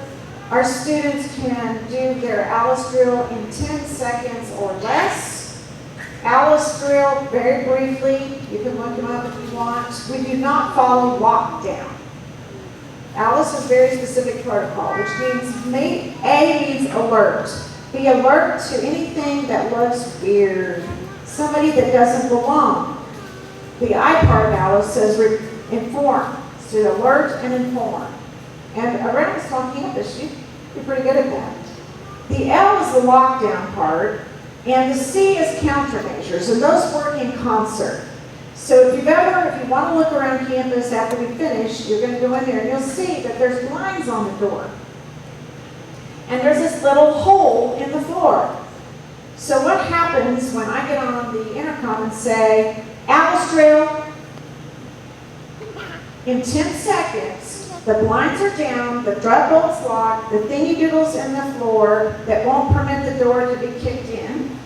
A: Our students can do their Alice drill in 10 seconds or less. Alice drill, very briefly, you can look them up if you want. We do not follow lockdown. Alice is very specific protocol, which means A means alert. Be alert to anything that looks weird, somebody that doesn't belong. The I part of Alice says inform, so alert and inform. And around this small campus, you're pretty good at that. The L is the lockdown part. And the C is countermeasures, and those work in concert. So if you want to look around campus after we finish, you're going to go in there and you'll see that there's blinds on the door. And there's this little hole in the floor. So what happens when I get on the intercom and say, Alice drill, in 10 seconds, the blinds are down, the drug bolt's locked, the thingy doodle's in the floor that won't permit the door to be kicked in.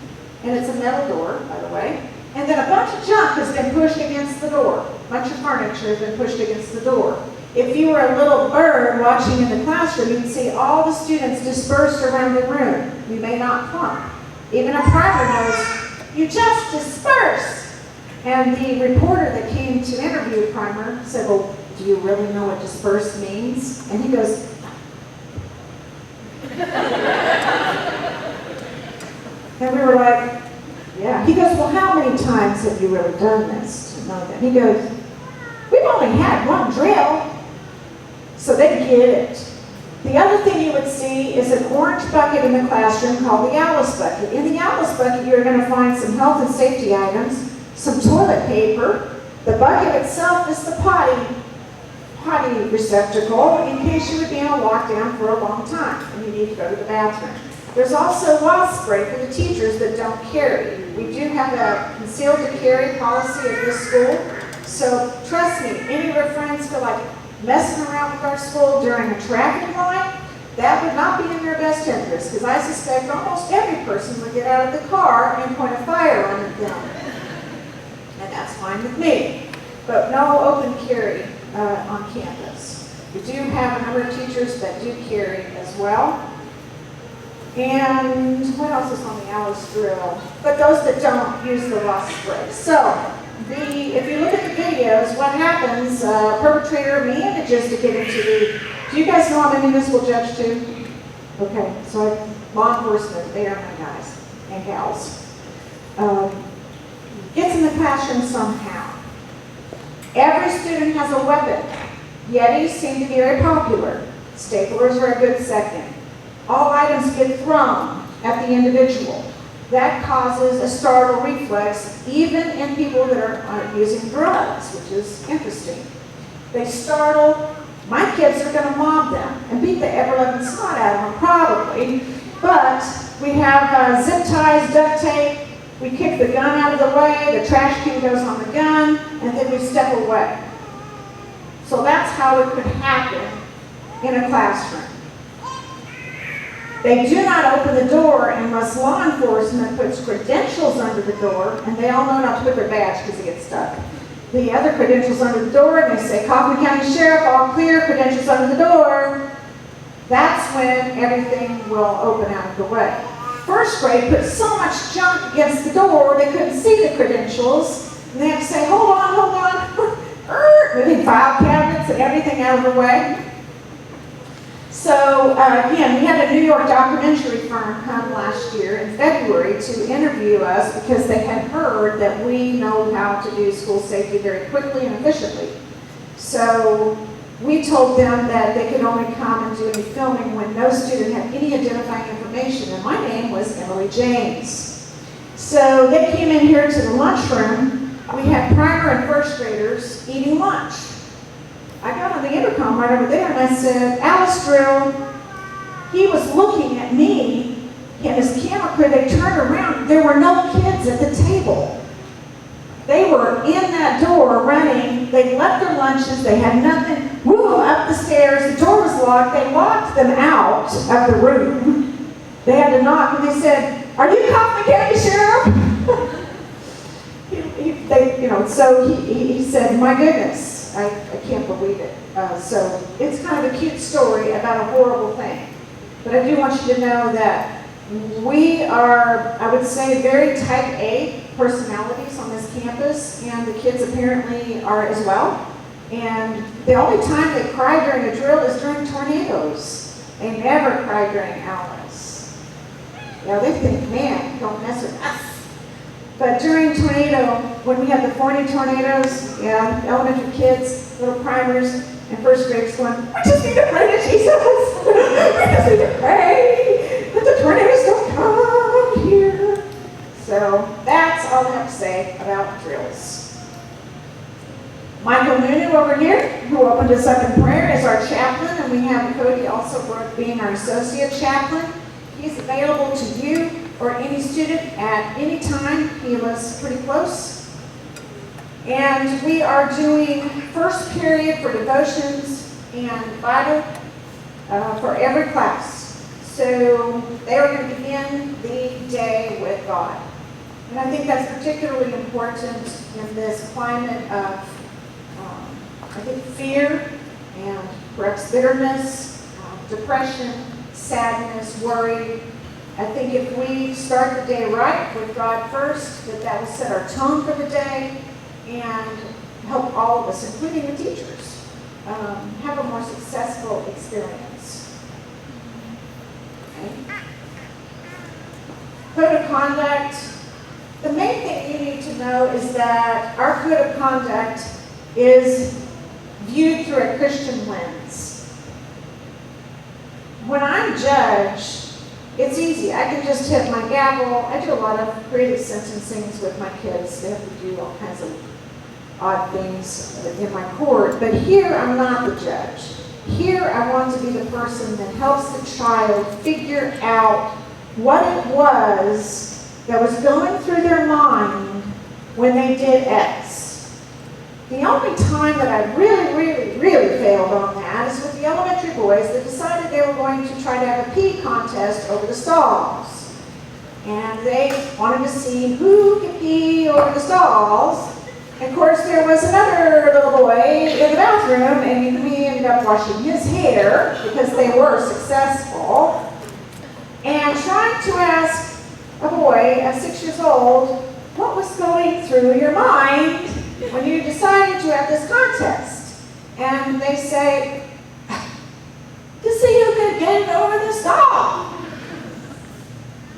A: And it's a metal door, by the way. And then a bunch of junk has been pushed against the door. A bunch of furniture has been pushed against the door. If you were a little bird watching in the classroom, you'd see all the students dispersed around the room. You may not clump. Even a primer knows, you just dispersed. And the reporter that came to interview Primer said, well, do you really know what disperse means? And he goes, and we were like, yeah. He goes, well, how many times have you really done this to know that? He goes, we've only had one drill. So they get it. The other thing you would see is an orange bucket in the classroom called the Alice bucket. In the Alice bucket, you're going to find some health and safety items, some toilet paper. The bucket itself is the potty receptacle in case you would be in a lockdown for a long time and you need to go to the bathroom. There's also wasp spray for the teachers that don't carry. We do have a concealed to carry policy at this school. So trust me, any of your friends feel like messing around with our school during a traffic light, that would not be in their best interest, because I suspect almost every person would get out of the car and point a firearm at them. And that's fine with me. But no open carry on campus. We do have a number of teachers that do carry as well. And what else is on the Alice drill? But those that don't use the wasp spray. So, if you look at the videos, what happens, perpetrator manages to get into do you guys know I'm a municipal judge too? Okay, so law enforcement, they are my guys and gals. Gets in the classroom somehow. Every student has a weapon. Yetis seem to be very popular. Staplers are a good second. All items get thrown at the individual. That causes a startle reflex, even in people that are using drugs, which is interesting. They startle, My kids are going to mob them and beat the ever-loving snot out of them, probably. But we have zip ties, duct tape. We kick the gun out of the way. The trash can goes on the gun, and then we step away. So that's how it could happen in a classroom. They do not open the door unless law enforcement puts credentials under the door, and they all know not to put their badge because it gets stuck. The other credentials under the door, and they say, Kaufman County Sheriff, all clear, credentials under the door. That's when everything will open out of the way. First grade put so much junk against the door, they couldn't see the credentials, and they have to say, hold on, moving file cabinets and everything out of the way. So again, we had a New York documentary firm come last year in February to interview us because they had heard that we know how to do school safety very quickly and efficiently. So we told them that they could only come and do any filming when no student had any identifying information, and my name was Emily James. So they came in here to the lunchroom. We had primer and first graders eating lunch. I got on the intercom right over there and I said, Alice Drill. He was looking at me and his camera crew, they turned around. There were no kids at the table. They were in that door running. They left their lunches. They had nothing. Woo, up the stairs. The door was locked. They locked them out of the room. They had to knock and they said, are you Kaufman County Sheriff? So he said, my goodness, I can't believe it. So it's kind of a cute story about a horrible thing. But I do want you to know that we are, I would say, very type A personalities on this campus, and the kids apparently are as well. And the only time they cry during a drill is during tornadoes. They never cry during Alice. Yeah, they think, man, don't mess with us. But during tornado, when we had the Forney tornadoes, yeah, elementary kids, little primers, and first graders going, we just need to pray to Jesus. We just need to pray that the tornadoes don't come here. So that's all I have to say about drills. Michael Nunu over here, who opened us up in prayer, is our chaplain, and we have Cody also being our associate chaplain. He's available to you or any student at any time. He lives pretty close. And we are doing first period for devotions and Bible for every class. So they are going to begin the day with God. And I think that's particularly important in this climate of, I think, fear and perhaps bitterness, depression, sadness, worry. I think if we start the day right with God first, that will set our tone for the day and help all of us, including the teachers, have a more successful experience. Okay. Code of conduct. The main thing you need to know is that our code of conduct is viewed through a Christian lens. When I'm judged, it's easy. I can just hit my gavel. I do a lot of creative sentencing with my kids. They have to do all kinds of odd things in my court. But here, I'm not the judge. Here, I want to be the person that helps the child figure out what it was that was going through their mind when they did X. The only time that I really failed on that is with the elementary boys that decided they were going to try to have a pee contest over the stalls. And they wanted to see who could pee over the stalls. And of course, there was another little boy in the bathroom, and we ended up washing his hair because they were successful. And trying to ask a boy of 6 years old, what was going through your mind when you decided to have this contest? And they say, to see who could get over the stall.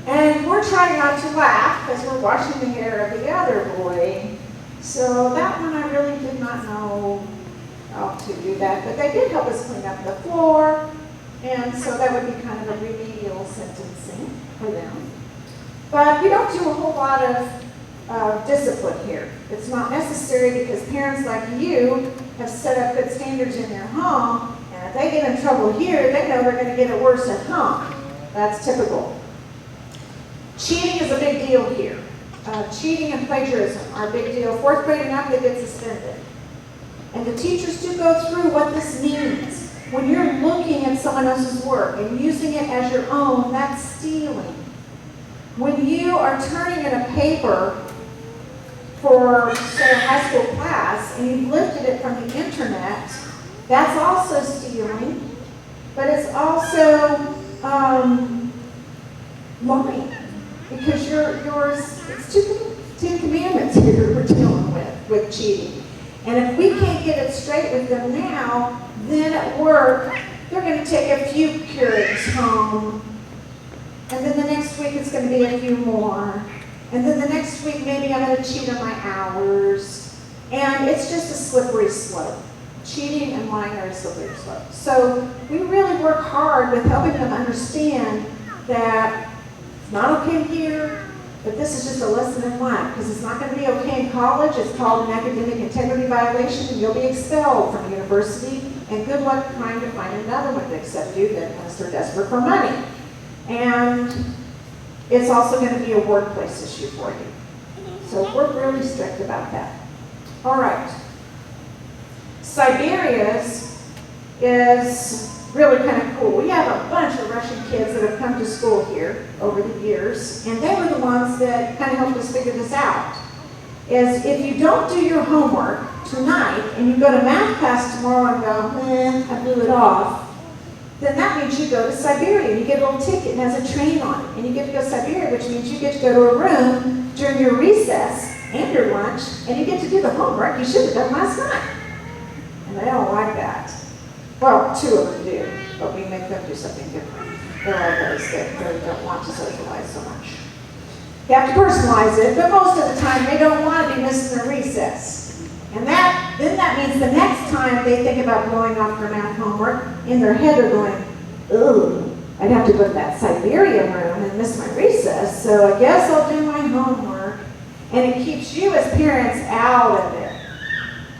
A: And we're trying not to laugh because we're washing the hair of the other boy. So that one I really did not know how to do that. But they did help us clean up the floor. And so that would be kind of a remedial sentencing for them. But we don't do a whole lot of discipline here. It's not necessary because parents like you have set up good standards in their home, if they get in trouble here, they know they're going to get it worse at home. That's typical. Cheating is a big deal here. Cheating and plagiarism are a big deal. Fourth grade and up, they get suspended. And the teachers do go through what this means. When you're looking at someone else's work and using it as your own, that's stealing. When you are turning in a paper for, say, a high school class, and you've lifted it from the internet, that's also stealing, but it's also lying, because it's two commandments here we're dealing with cheating. And if we can't get it straight with them now, then at work, they're going to take a few Keurigs home, and then the next week it's going to be a few more. And then the next week, maybe I'm going to cheat on my hours. And it's just a slippery slope. Cheating and lying are a slippery slope. So we really work hard with helping them understand that it's not okay here, but this is just a lesson in life, because it's not going to be okay in college. It's called an academic integrity violation, and you'll be expelled from university. And good luck trying to find another one to accept you that unless they're desperate for money. And it's also going to be a workplace issue for you. So we're really strict about that. All right. Siberia's is really kind of cool. We have a bunch of Russian kids that have come to school here over the years, and they were the ones that kind of helped us figure this out. Is if you don't do your homework tonight and you go to math class tomorrow and go, I blew it off, then that means you go to Siberia. You get a little ticket and it has a train on it. And you get to go to Siberia, which means you get to go to a room during your recess and your lunch, and you get to do the homework you should have done last night. And they don't like that. Well, two of them do, but we make them do something different. There are those that really don't want to socialize so much. You have to personalize it, but most of the time they don't want to be missing their recess. And then that means the next time they think about blowing off their math homework, in their head they're going, ooh, I'd have to go to that Siberia room and miss my recess, so I guess I'll do my homework. And it keeps you as parents out of it.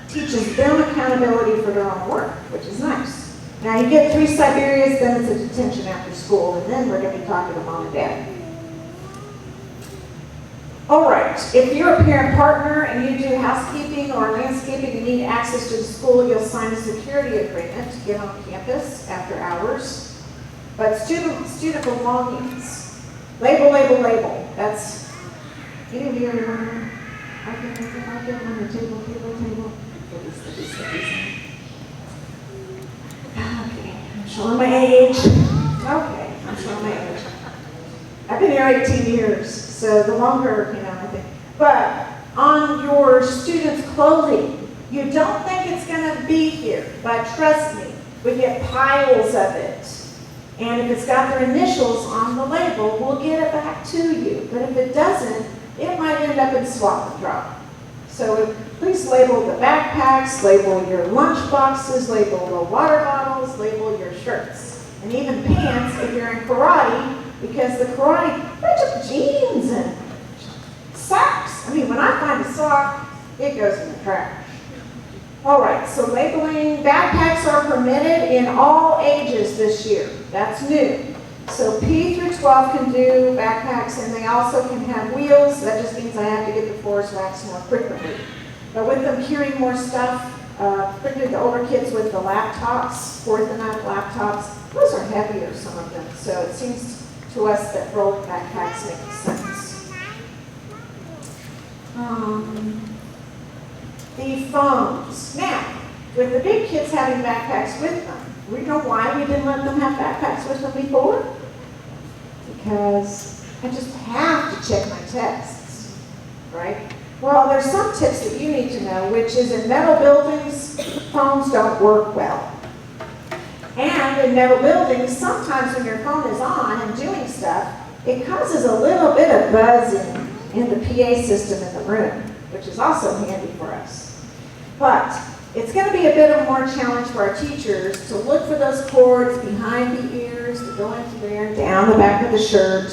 A: Teaches them accountability for their own work, which is nice. Now you get 3 Siberias, then it's a detention after school, and then we're going to be talking to mom and dad. All right, if you're a parent partner and you do housekeeping or landscaping and need access to the school, you'll sign a security agreement to get on campus after hours. But student belongings, label. That's, any of you remember? I get on the table. Okay, I'm showing my age. Okay, I'm showing my age. I've been here 18 years, so the longer, I think. But on your students' clothing, you don't think it's going to be here, but trust me, we get piles of it. And if it's got their initials on the label, we'll get it back to you. But if it doesn't, it might end up in swap and drop. So please label the backpacks, label your lunch boxes, label the water bottles, label your shirts. And even pants if you're in karate, because the karate, they took jeans and socks. I mean, when I find a sock, it goes in the trash. All right, so labeling, backpacks are permitted in all ages this year. That's new. So P through 12 can do backpacks, and they also can have wheels. That just means I have to get the floors waxed more frequently. But with them carrying more stuff, particularly the older kids with the laptops, 4th and up laptops, those are heavier, some of them. So it seems to us that rolled backpacks make sense. The phones. Now, with the big kids having backpacks with them, we know why we didn't let them have backpacks with them before? Because I just have to check my texts, right? Well, there's some tips that you need to know, which is in metal buildings, phones don't work well. And in metal buildings, sometimes when your phone is on and doing stuff, it causes a little bit of buzzing in the PA system in the room, which is also handy for us. But it's going to be a bit of a more challenge for our teachers to look for those cords behind the ears, to go into there, down the back of the shirt,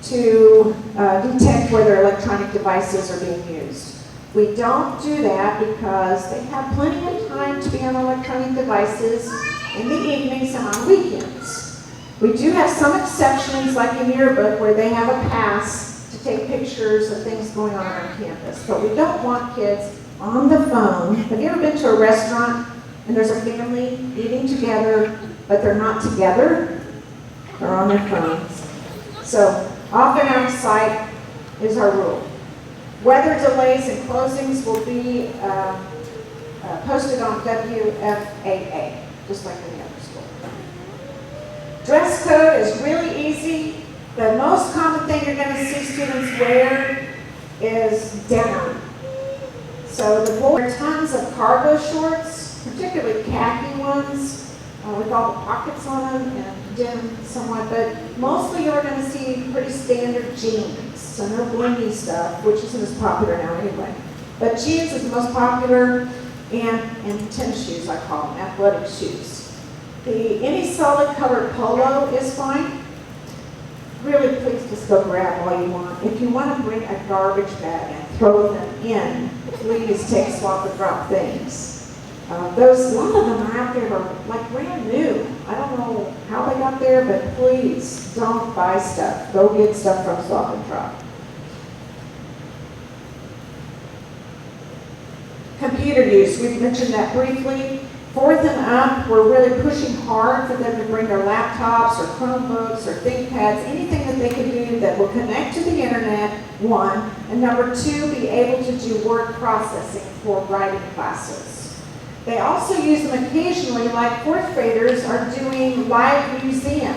A: to detect whether electronic devices are being used. We don't do that because they have plenty of time to be on electronic devices, in the evenings and on weekends. We do have some exceptions, like in yearbook, where they have a pass to take pictures of things going on campus. But we don't want kids on the phone. Have you ever been to a restaurant and there's a family eating together, but they're not together? They're on their phones. So often out of sight is our rule. Weather delays and closings will be posted on WFAA, just like any other school. Dress code is really easy. The most common thing you're going to see students wear is denim. So the boys wear tons of cargo shorts, particularly khaki ones, with all the pockets on them and denim somewhat, but mostly you're going to see pretty standard jeans, so no blingy stuff, which isn't as popular now anyway. But jeans is the most popular, and tennis shoes, I call them, athletic shoes. Any solid colored polo is fine. Really, please just go grab all you want. If you want to bring a garbage bag and throw them in, please take swap and drop things. A lot of them are out there are like brand new. I don't know how they got there, but please don't buy stuff. Go get stuff from swap and drop. Computer use, we've mentioned that briefly. 4th and up, we're really pushing hard for them to bring their laptops or Chromebooks or ThinkPads, anything that they can do that will connect to the internet, 1, and number 2, be able to do word processing for writing classes. They also use them occasionally, like 4th graders are doing live museum,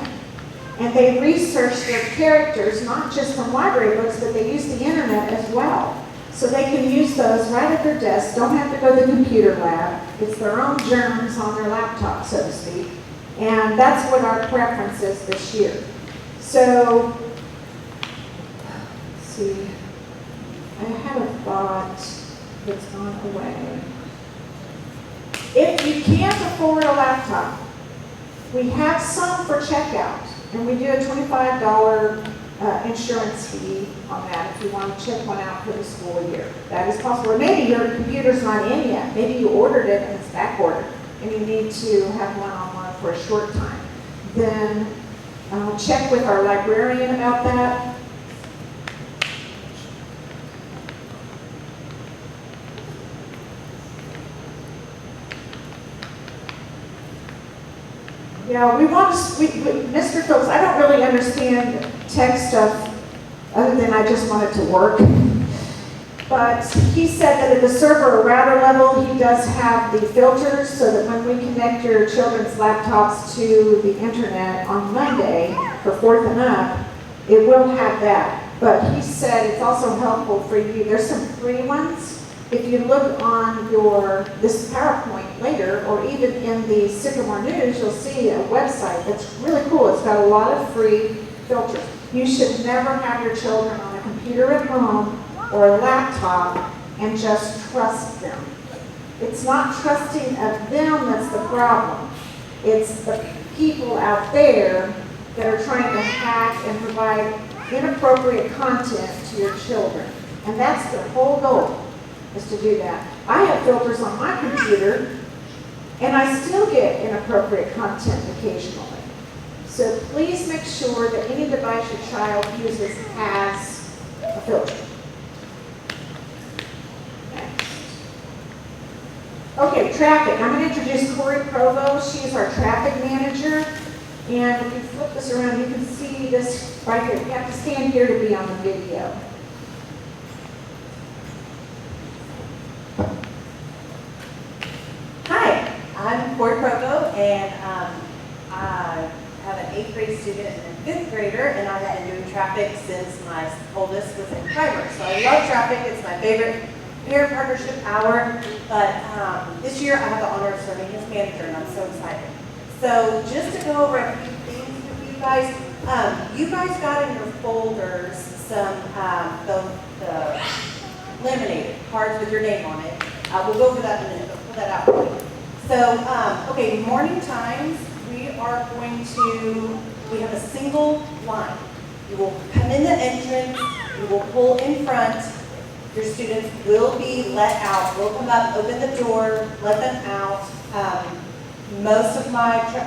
A: and they research their characters, not just from library books, but they use the internet as well. So they can use those right at their desk, don't have to go to the computer lab. It's their own germs on their laptop, so to speak. And that's what our preference is this year. So, let's see, I had a thought that's gone away. If you can't afford a laptop, we have some for checkout, and we do a $25 insurance fee on that if you want to check one out for the school year. That is possible. Or maybe your computer's not in yet. Maybe you ordered it and it's back ordered and you need to have one-on-one for a short time. Then check with our librarian about that. Yeah, we want to, Mr. Phillips, I don't really understand tech stuff other than I just want it to work. But he said that at the server or router level, he does have the filters so that when we connect your children's laptops to the internet on Monday for 4th and up, it will have that. But he said it's also helpful for you. There's some free ones. If you look on this PowerPoint later, or even in the Sycamore News, you'll see a website that's really cool. It's got a lot of free filters. You should never have your children on a computer at home or a laptop and just trust them. It's not trusting of them that's the problem. It's the people out there that are trying to hack and provide inappropriate content to your children. And that's the whole goal, is to do that. I have filters on my computer, and I still get inappropriate content occasionally. So please make sure that any device your child uses has a filter. Next. Okay, traffic. I'm going to introduce Corey Provo. She is our traffic manager. And if you flip this around, you can see this right here. You have to stand here to be on the video.
D: Hi, I'm Corey Provo, and I have an 8th grade student and a 5th grader, and I have been doing traffic since my oldest was in primary. So I love traffic. It's my favorite parent partnership hour. But this year I have the honor of serving as manager, and I'm so excited. So just to go over a few things with you guys got in your folders some the laminated cards with your name on it. We'll go over that in a minute, but pull that out for you. So, okay, morning times, we have a single line. You will come in the entrance, you will pull in front, your students will be let out. We'll come up, open the door, let them out. Most of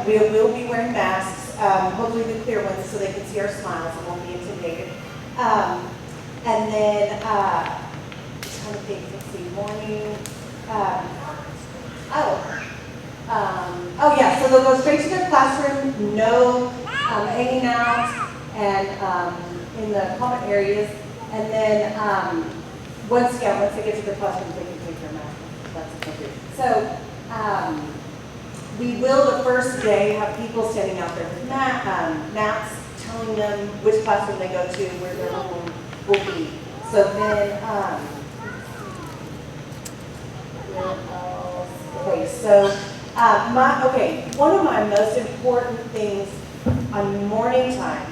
D: we will be wearing masks, hopefully the clear ones so they can see our smiles and won't be intimidated. And then, trying to think, let's see, morning, oh yeah, so they'll go straight to their classroom, no hanging out and in the common areas. And then once they get to their classroom, they can take their mask. That's appropriate. So we will the first day have people standing out there with maps, telling them which classroom they go to, where their home will be. So then, okay, so one of my most important things on morning times,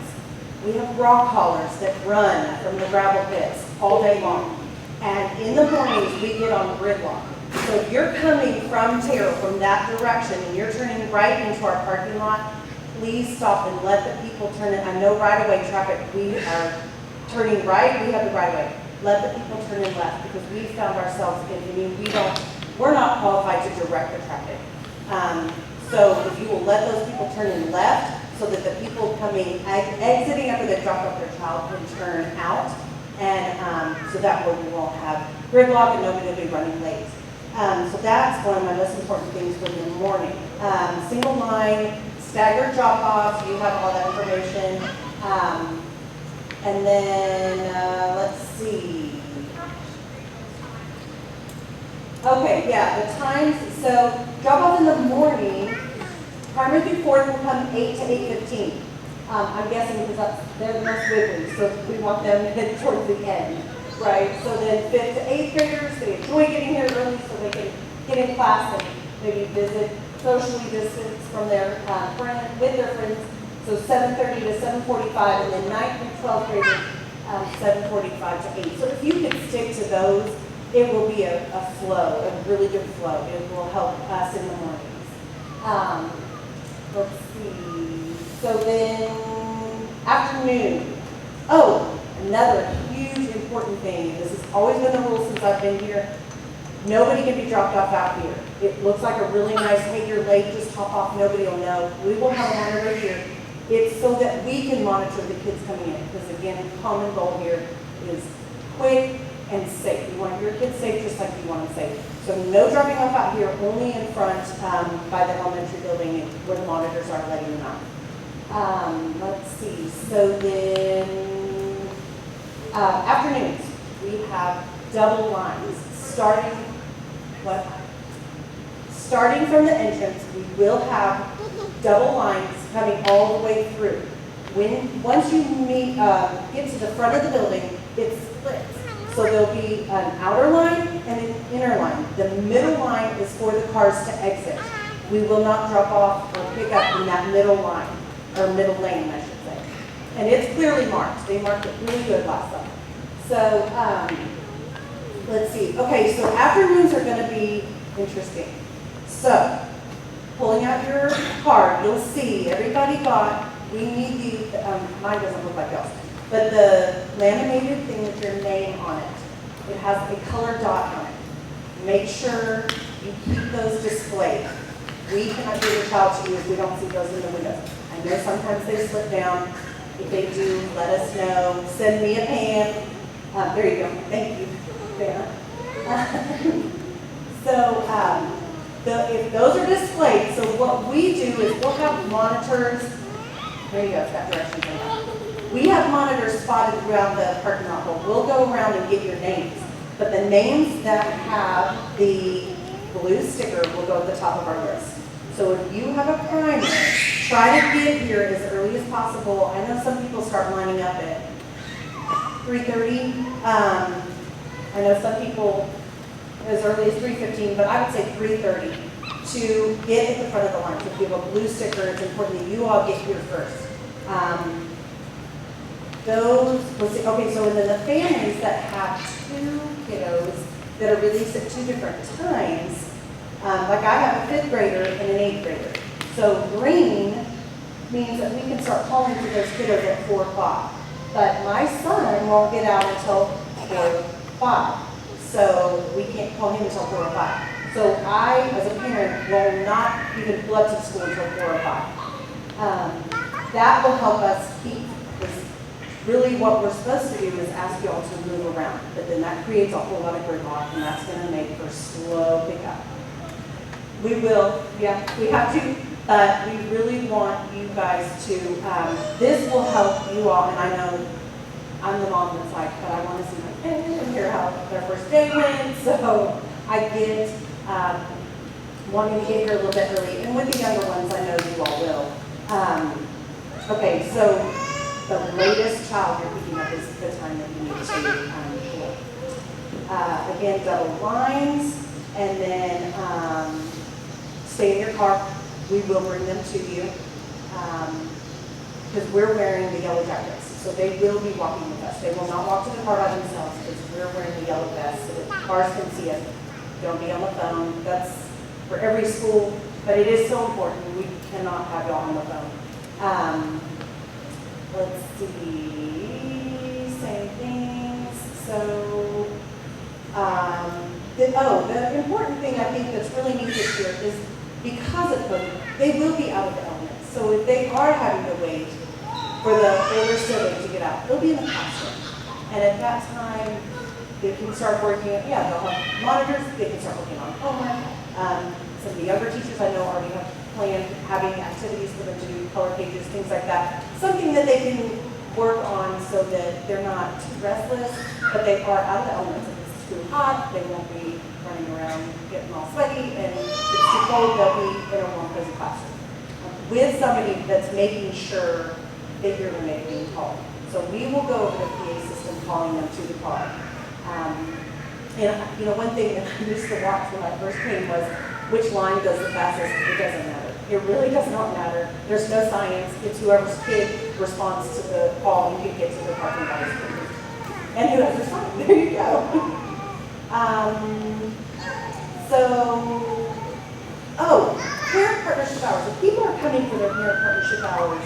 D: we have rock haulers that run from the gravel pits all day long. And in the mornings, we get on gridlock. So if you're coming from Terrell, from that direction, and you're turning right into our parking lot, please stop and let the people turn in. I know right-of-way traffic, we are turning right, we have the right-of-way. Let the people turn in left, because we found ourselves we're not qualified to direct the traffic. So if you will let those people turn in left, so that the people exiting after they drop off their child can turn out, and so that way we won't have gridlock and nobody will be running late. So that's one of my most important things for the morning. Single line, staggered drop-offs, you have all that information. And then, let's see. Okay, yeah, the times, so drop-off in the morning, primary through fourth will come 8 to 8:15. I'm guessing because they're the most wiggly, so we want them head towards the end, right? So then 5th to 8th graders, they enjoy getting here early so they can get in class and maybe visit, socially distance from their with their friends. So 7:30 to 7:45, and then 9th through 12th graders, 7:45 to 8. So if you could stick to those, it will be a flow, a really good flow. It will help us in the mornings. Let's see. So then afternoon. Oh, another huge important thing. This has always been the rule since I've been here. Nobody can be dropped off out here. It looks like a really nice, hey, you're late, just hop off, nobody will know. We will have a monitor here. It's so that we can monitor the kids coming in. Because again, the common goal here is quick and safe. You want your kids safe just like you want them safe. So no dropping off out here, only in front by the elementary building where the monitors are letting them out. Let's see, so then afternoons, we have double lines. Starting from the entrance, we will have double lines coming all the way through. Once you get to the front of the building, it splits. So there'll be an outer line and an inner line. The middle line is for the cars to exit. We will not drop off or pick up in that middle line, or middle lane, I should say. And it's clearly marked. They marked it really good last summer. So let's see. Okay, so afternoons are going to be interesting. So pulling out your card, you'll see everybody we need mine doesn't look like yours. But the laminated thing with your name on it, it has a colored dot on it. Make sure you keep those displayed. We cannot give your child to you if we don't see those in the window. I know sometimes they slip down. If they do, let us know. Send me a pan. There you go. Thank you, Vanna. If those are displayed, so what we do is we'll have monitors. There you go. It's got directions on that. We have monitors spotted throughout the parking lot. We'll go around and get your names. But the names that have the blue sticker will go at the top of our list. So if you have a primer, try to get here as early as possible. I know some people start lining up at 3:30. I know some people as early as 3:15, but I would say 3:30 to get at the front of the line. So if you have a blue sticker, it's important that you all get here first. Okay, so then the families that have two kiddos that are released at 2 different times, like I have a 5th grader and an 8th grader. So green means that we can start calling to those kiddos at 4 o'clock. But my son won't get out until 4 or 5. So we can't call him until 4 or 5. So I, as a parent, will not even pull up to the school until 4 or 5. That will help us keep this. Really what we're supposed to do is ask y'all to move around, but then that creates a whole lot of gridlock, and that's gonna make for slow pickup. We will, yeah, we have to, but we really want you guys to, this will help you all, and I know I'm the mom that's like, but I want to see my kid and hear how their first day went, so I get wanting to get here a little bit early, and with the younger ones, I know you all will. Okay, so the latest child you're picking up is the time that you need to show. Again, double lines, and then stay in your car. We will bring them to you because we're wearing the yellow jackets. So they will be walking with us. They will not walk to the car by themselves because we're wearing the yellow vest so that cars can see us. Don't be on the phone. That's for every school, but it is so important. We cannot have y'all on the phone. Let's see, same things. So, the important thing I think that's really neat this year is because of COVID, they will be out of the elements. So if they are having to wait for the older sibling to get out, they'll be in the classroom. And at that time, they can start working, they'll have monitors, they can start working on homework. Some of the younger teachers I know already have planned having activities for them to do, color pages, things like that. Something that they can work on so that they're not too restless, but they are out of the elements. If it's too hot, they won't be running around getting all sweaty, and if it's too cold, they'll be in a warm, cozy classroom. With somebody that's making sure they hear when they're being called. So we will go over the PA system calling them to the car. And one thing that I used to watch when I first came was which line does the fastest. It doesn't matter. It really does not matter. There's no science. It's whoever's kid responds to the call and can get to the parking lot as quickly. And who has the time. There you go. Parent partnership hours. If people are coming for their parent partnership hours,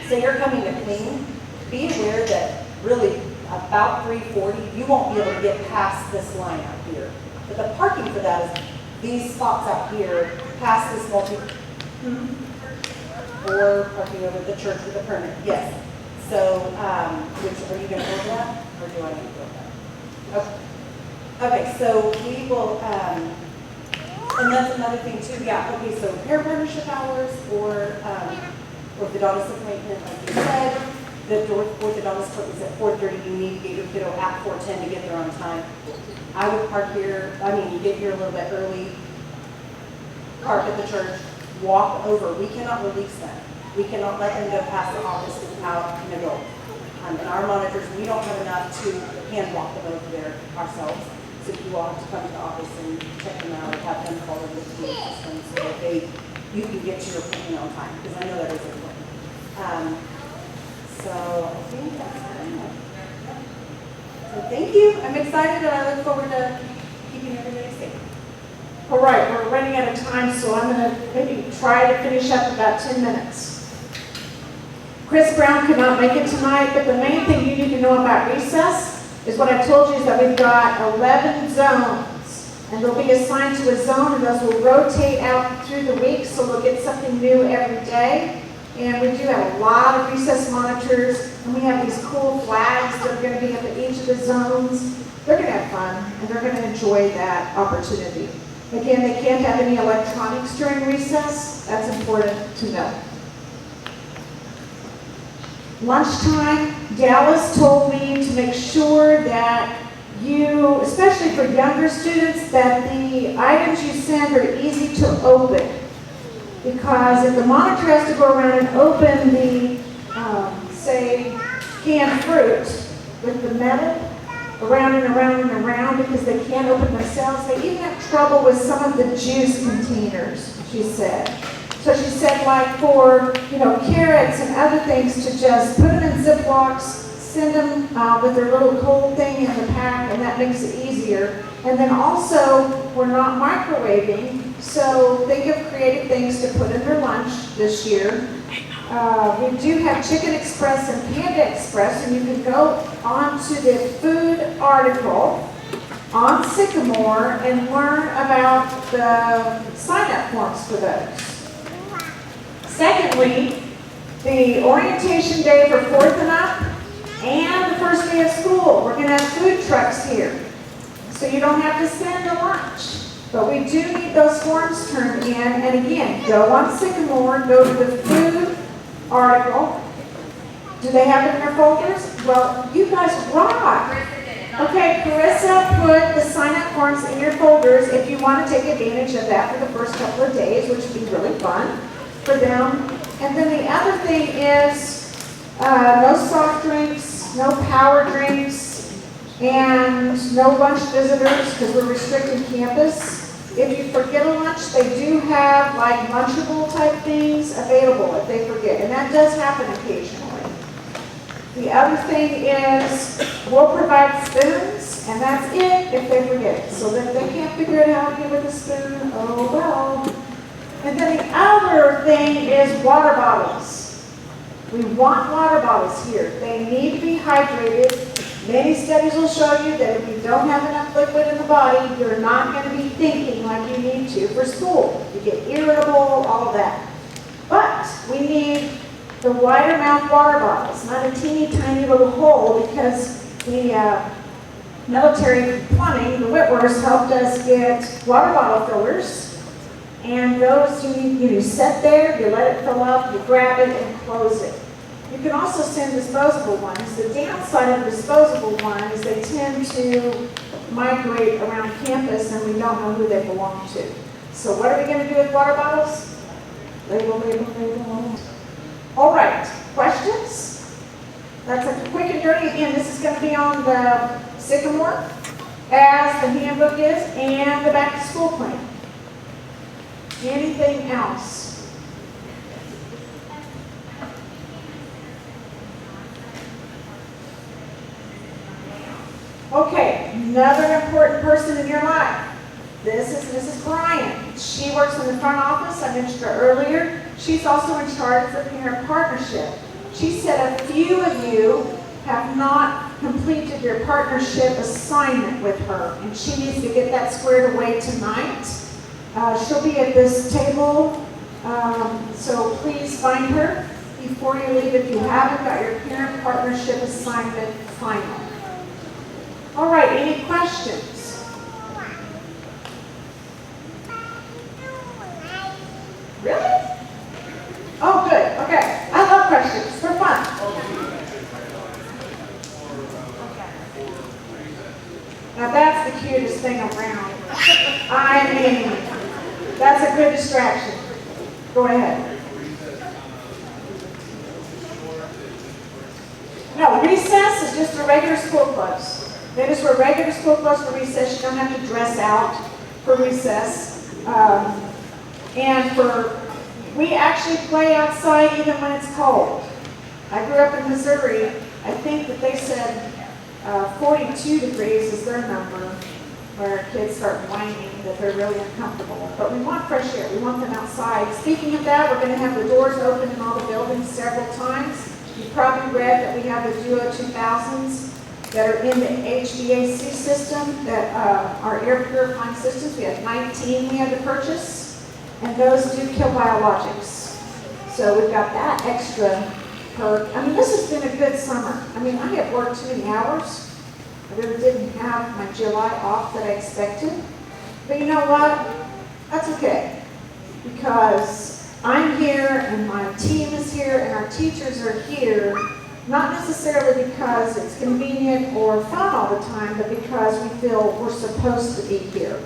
D: say you're coming to clean, be aware that really about 3:40, you won't be able to get past this line out here. But the parking for that is these spots out here, past this or parking over the church with a permit. Yes. So, which are you going to go over that, or do I need to go over that? Okay. So we will, and that's another thing too. Yeah. Okay. So parent partnership hours, or orthodontist appointment, like you said. The orthodontist appointment is at 4:30. You need to get your kiddo at 4:10 to get there on time. I would park here. Get here a little bit early. Park at the church. Walk over. We cannot release them. We cannot let them go past the office without an adult. And our monitors, we don't have enough to hand walk them over there ourselves. So you all have to come to the office and check them out, have them call over the PA system so that you can get to your appointment on time, because I know that is important. So I think that's it. So thank you. I'm excited and I look forward to keeping everybody safe.
A: All right, we're running out of time, so I'm going to maybe try to finish up in about 10 minutes. Chris Brown could not make it tonight, but the main thing you need to know about recess is what I told you is that we've got 11 zones, and they'll be assigned to a zone, and those will rotate out through the week, so we'll get something new every day. And we do have a lot of recess monitors, and we have these cool flags that are going to be up at each of the zones. They're going to have fun, and they're going to enjoy that opportunity. Again, they can't have any electronics during recess. That's important to know. Lunchtime, Dallas told me to make sure that you, especially for younger students, that the items you send are easy to open. Because if the monitor has to go around and open the, say, canned fruit with the metal, around and around and around, because they can't open themselves. They even have trouble with some of the juice containers, she said. So she said, like for, carrots and other things, to just put them in Ziplocs, send them with their little cold thing in the pack, and that makes it easier. And then also, we're not microwaving, so think of creative things to put in their lunch this year. We do have Chicken Express and Panda Express, and you can go on to the food article on Sycamore and learn about the sign-up forms for those. Secondly, the orientation day for 4th and up and the first day of school. We're going to have food trucks here, so you don't have to send a lunch. But we do need those forms turned in, and again, go on Sycamore, go to the food article. Do they have it in their folders? Well, you guys rock. Okay, Carissa put the sign-up forms in your folders if you want to take advantage of that for the first couple of days, which would be really fun for them. And then the other thing is no soft drinks, no power drinks, and no lunch visitors because we're restricting campus. If you forget a lunch, they do have like Lunchable type things available if they forget, and that does happen occasionally. The other thing is we'll provide spoons, and that's it if they forget. So that they can't figure it out here with a spoon, oh well. And then the other thing is water bottles. We want water bottles here. They need to be hydrated. Many studies will show you that if you don't have enough liquid in the body, you're not going to be thinking like you need to for school. You get irritable, all that. But we need the wider mouth water bottles, not a teeny tiny little hole, because the military plumbing, the Whitworths, helped us get water bottle fillers. And those you set there, you let it fill up, you grab it and close it. You can also send disposable ones. The downside of disposable ones is they tend to migrate around campus and we don't know who they belong to. So what are we going to do with water bottles? Label, label, label. All right, questions? That's a quick and dirty. Again, this is going to be on the Sycamore, as the handbook is, and the back to school plan. Anything else? Okay, another important person in your life. This is Mrs. Bryan. She works in the front office. I mentioned her earlier. She's also in charge of the parent partnership. She said a few of you have not completed your partnership assignment with her, and she needs to get that squared away tonight. She'll be at this table, so please find her before you leave if you haven't got your parent partnership assignment final. All right, any questions? Really? Oh, good. Okay. I love questions. They're fun. Now that's the cutest thing around. I mean, that's a good distraction. Go ahead. No, recess is just a regular school close. That is for regular school close for recess. You don't have to dress out for recess. We actually play outside even when it's cold. I grew up in Missouri. I think that they said 42 degrees is their number, where kids start whining that they're really uncomfortable. But we want fresh air. We want them outside. Speaking of that, we're going to have the doors open in all the buildings several times. You've probably read that we have the Duo 2000s that are in the HVAC system, that are air purifying systems. We have 19 we had to purchase, and those do kill biologics. So we've got that extra perk. I mean, this has been a good summer. I mean, I have worked too many hours. I really didn't have my July off that I expected. But you know what? That's okay, because I'm here and my team is here and our teachers are here, not necessarily because it's convenient or fun all the time, but because we feel we're supposed to be here.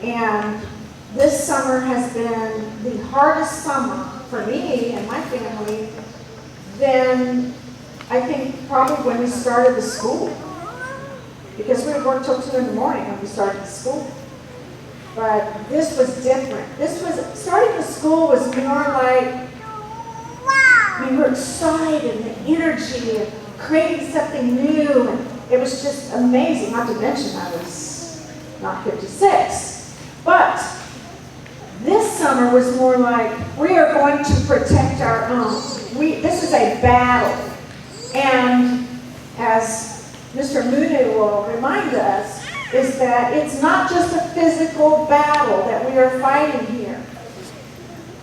A: And this summer has been the hardest summer for me and my family than I think probably when we started the school. Because we would work till 2 in the morning when we started the school. But this was different. Starting the school was more like, we were excited and the energy of creating something new, and it was just amazing. Not to mention I was not 56. But this summer was more like, we are going to protect our own. This is a battle. And as Mr. Munu will remind us, is that it's not just a physical battle that we are fighting here.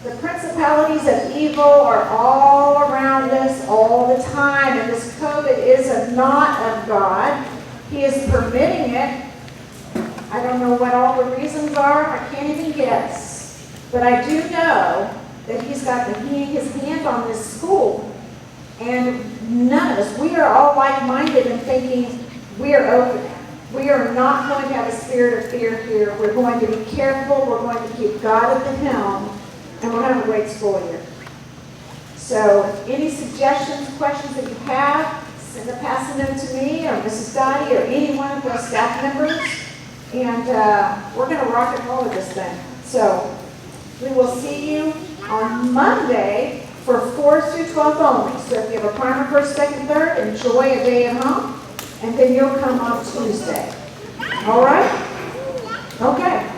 A: The principalities of evil are all around us all the time, and this COVID is not of God. He is permitting it. I don't know what all the reasons are. I can't even guess. But I do know that He's got His hand on this school. And none of us, we are all like-minded in thinking we are open. We are not going to have a spirit of fear here. We're going to be careful. We're going to keep God at the helm. And we'll have a great school year. So any suggestions, questions that you have, pass them to me or Mrs. Dottie or any one of the staff members. And we're going to rock and roll with this thing. So we will see you on Monday for 4th through 12th only. So if you have a primer, first, second, third, enjoy a day at home. And then you'll come on Tuesday. All right? Okay.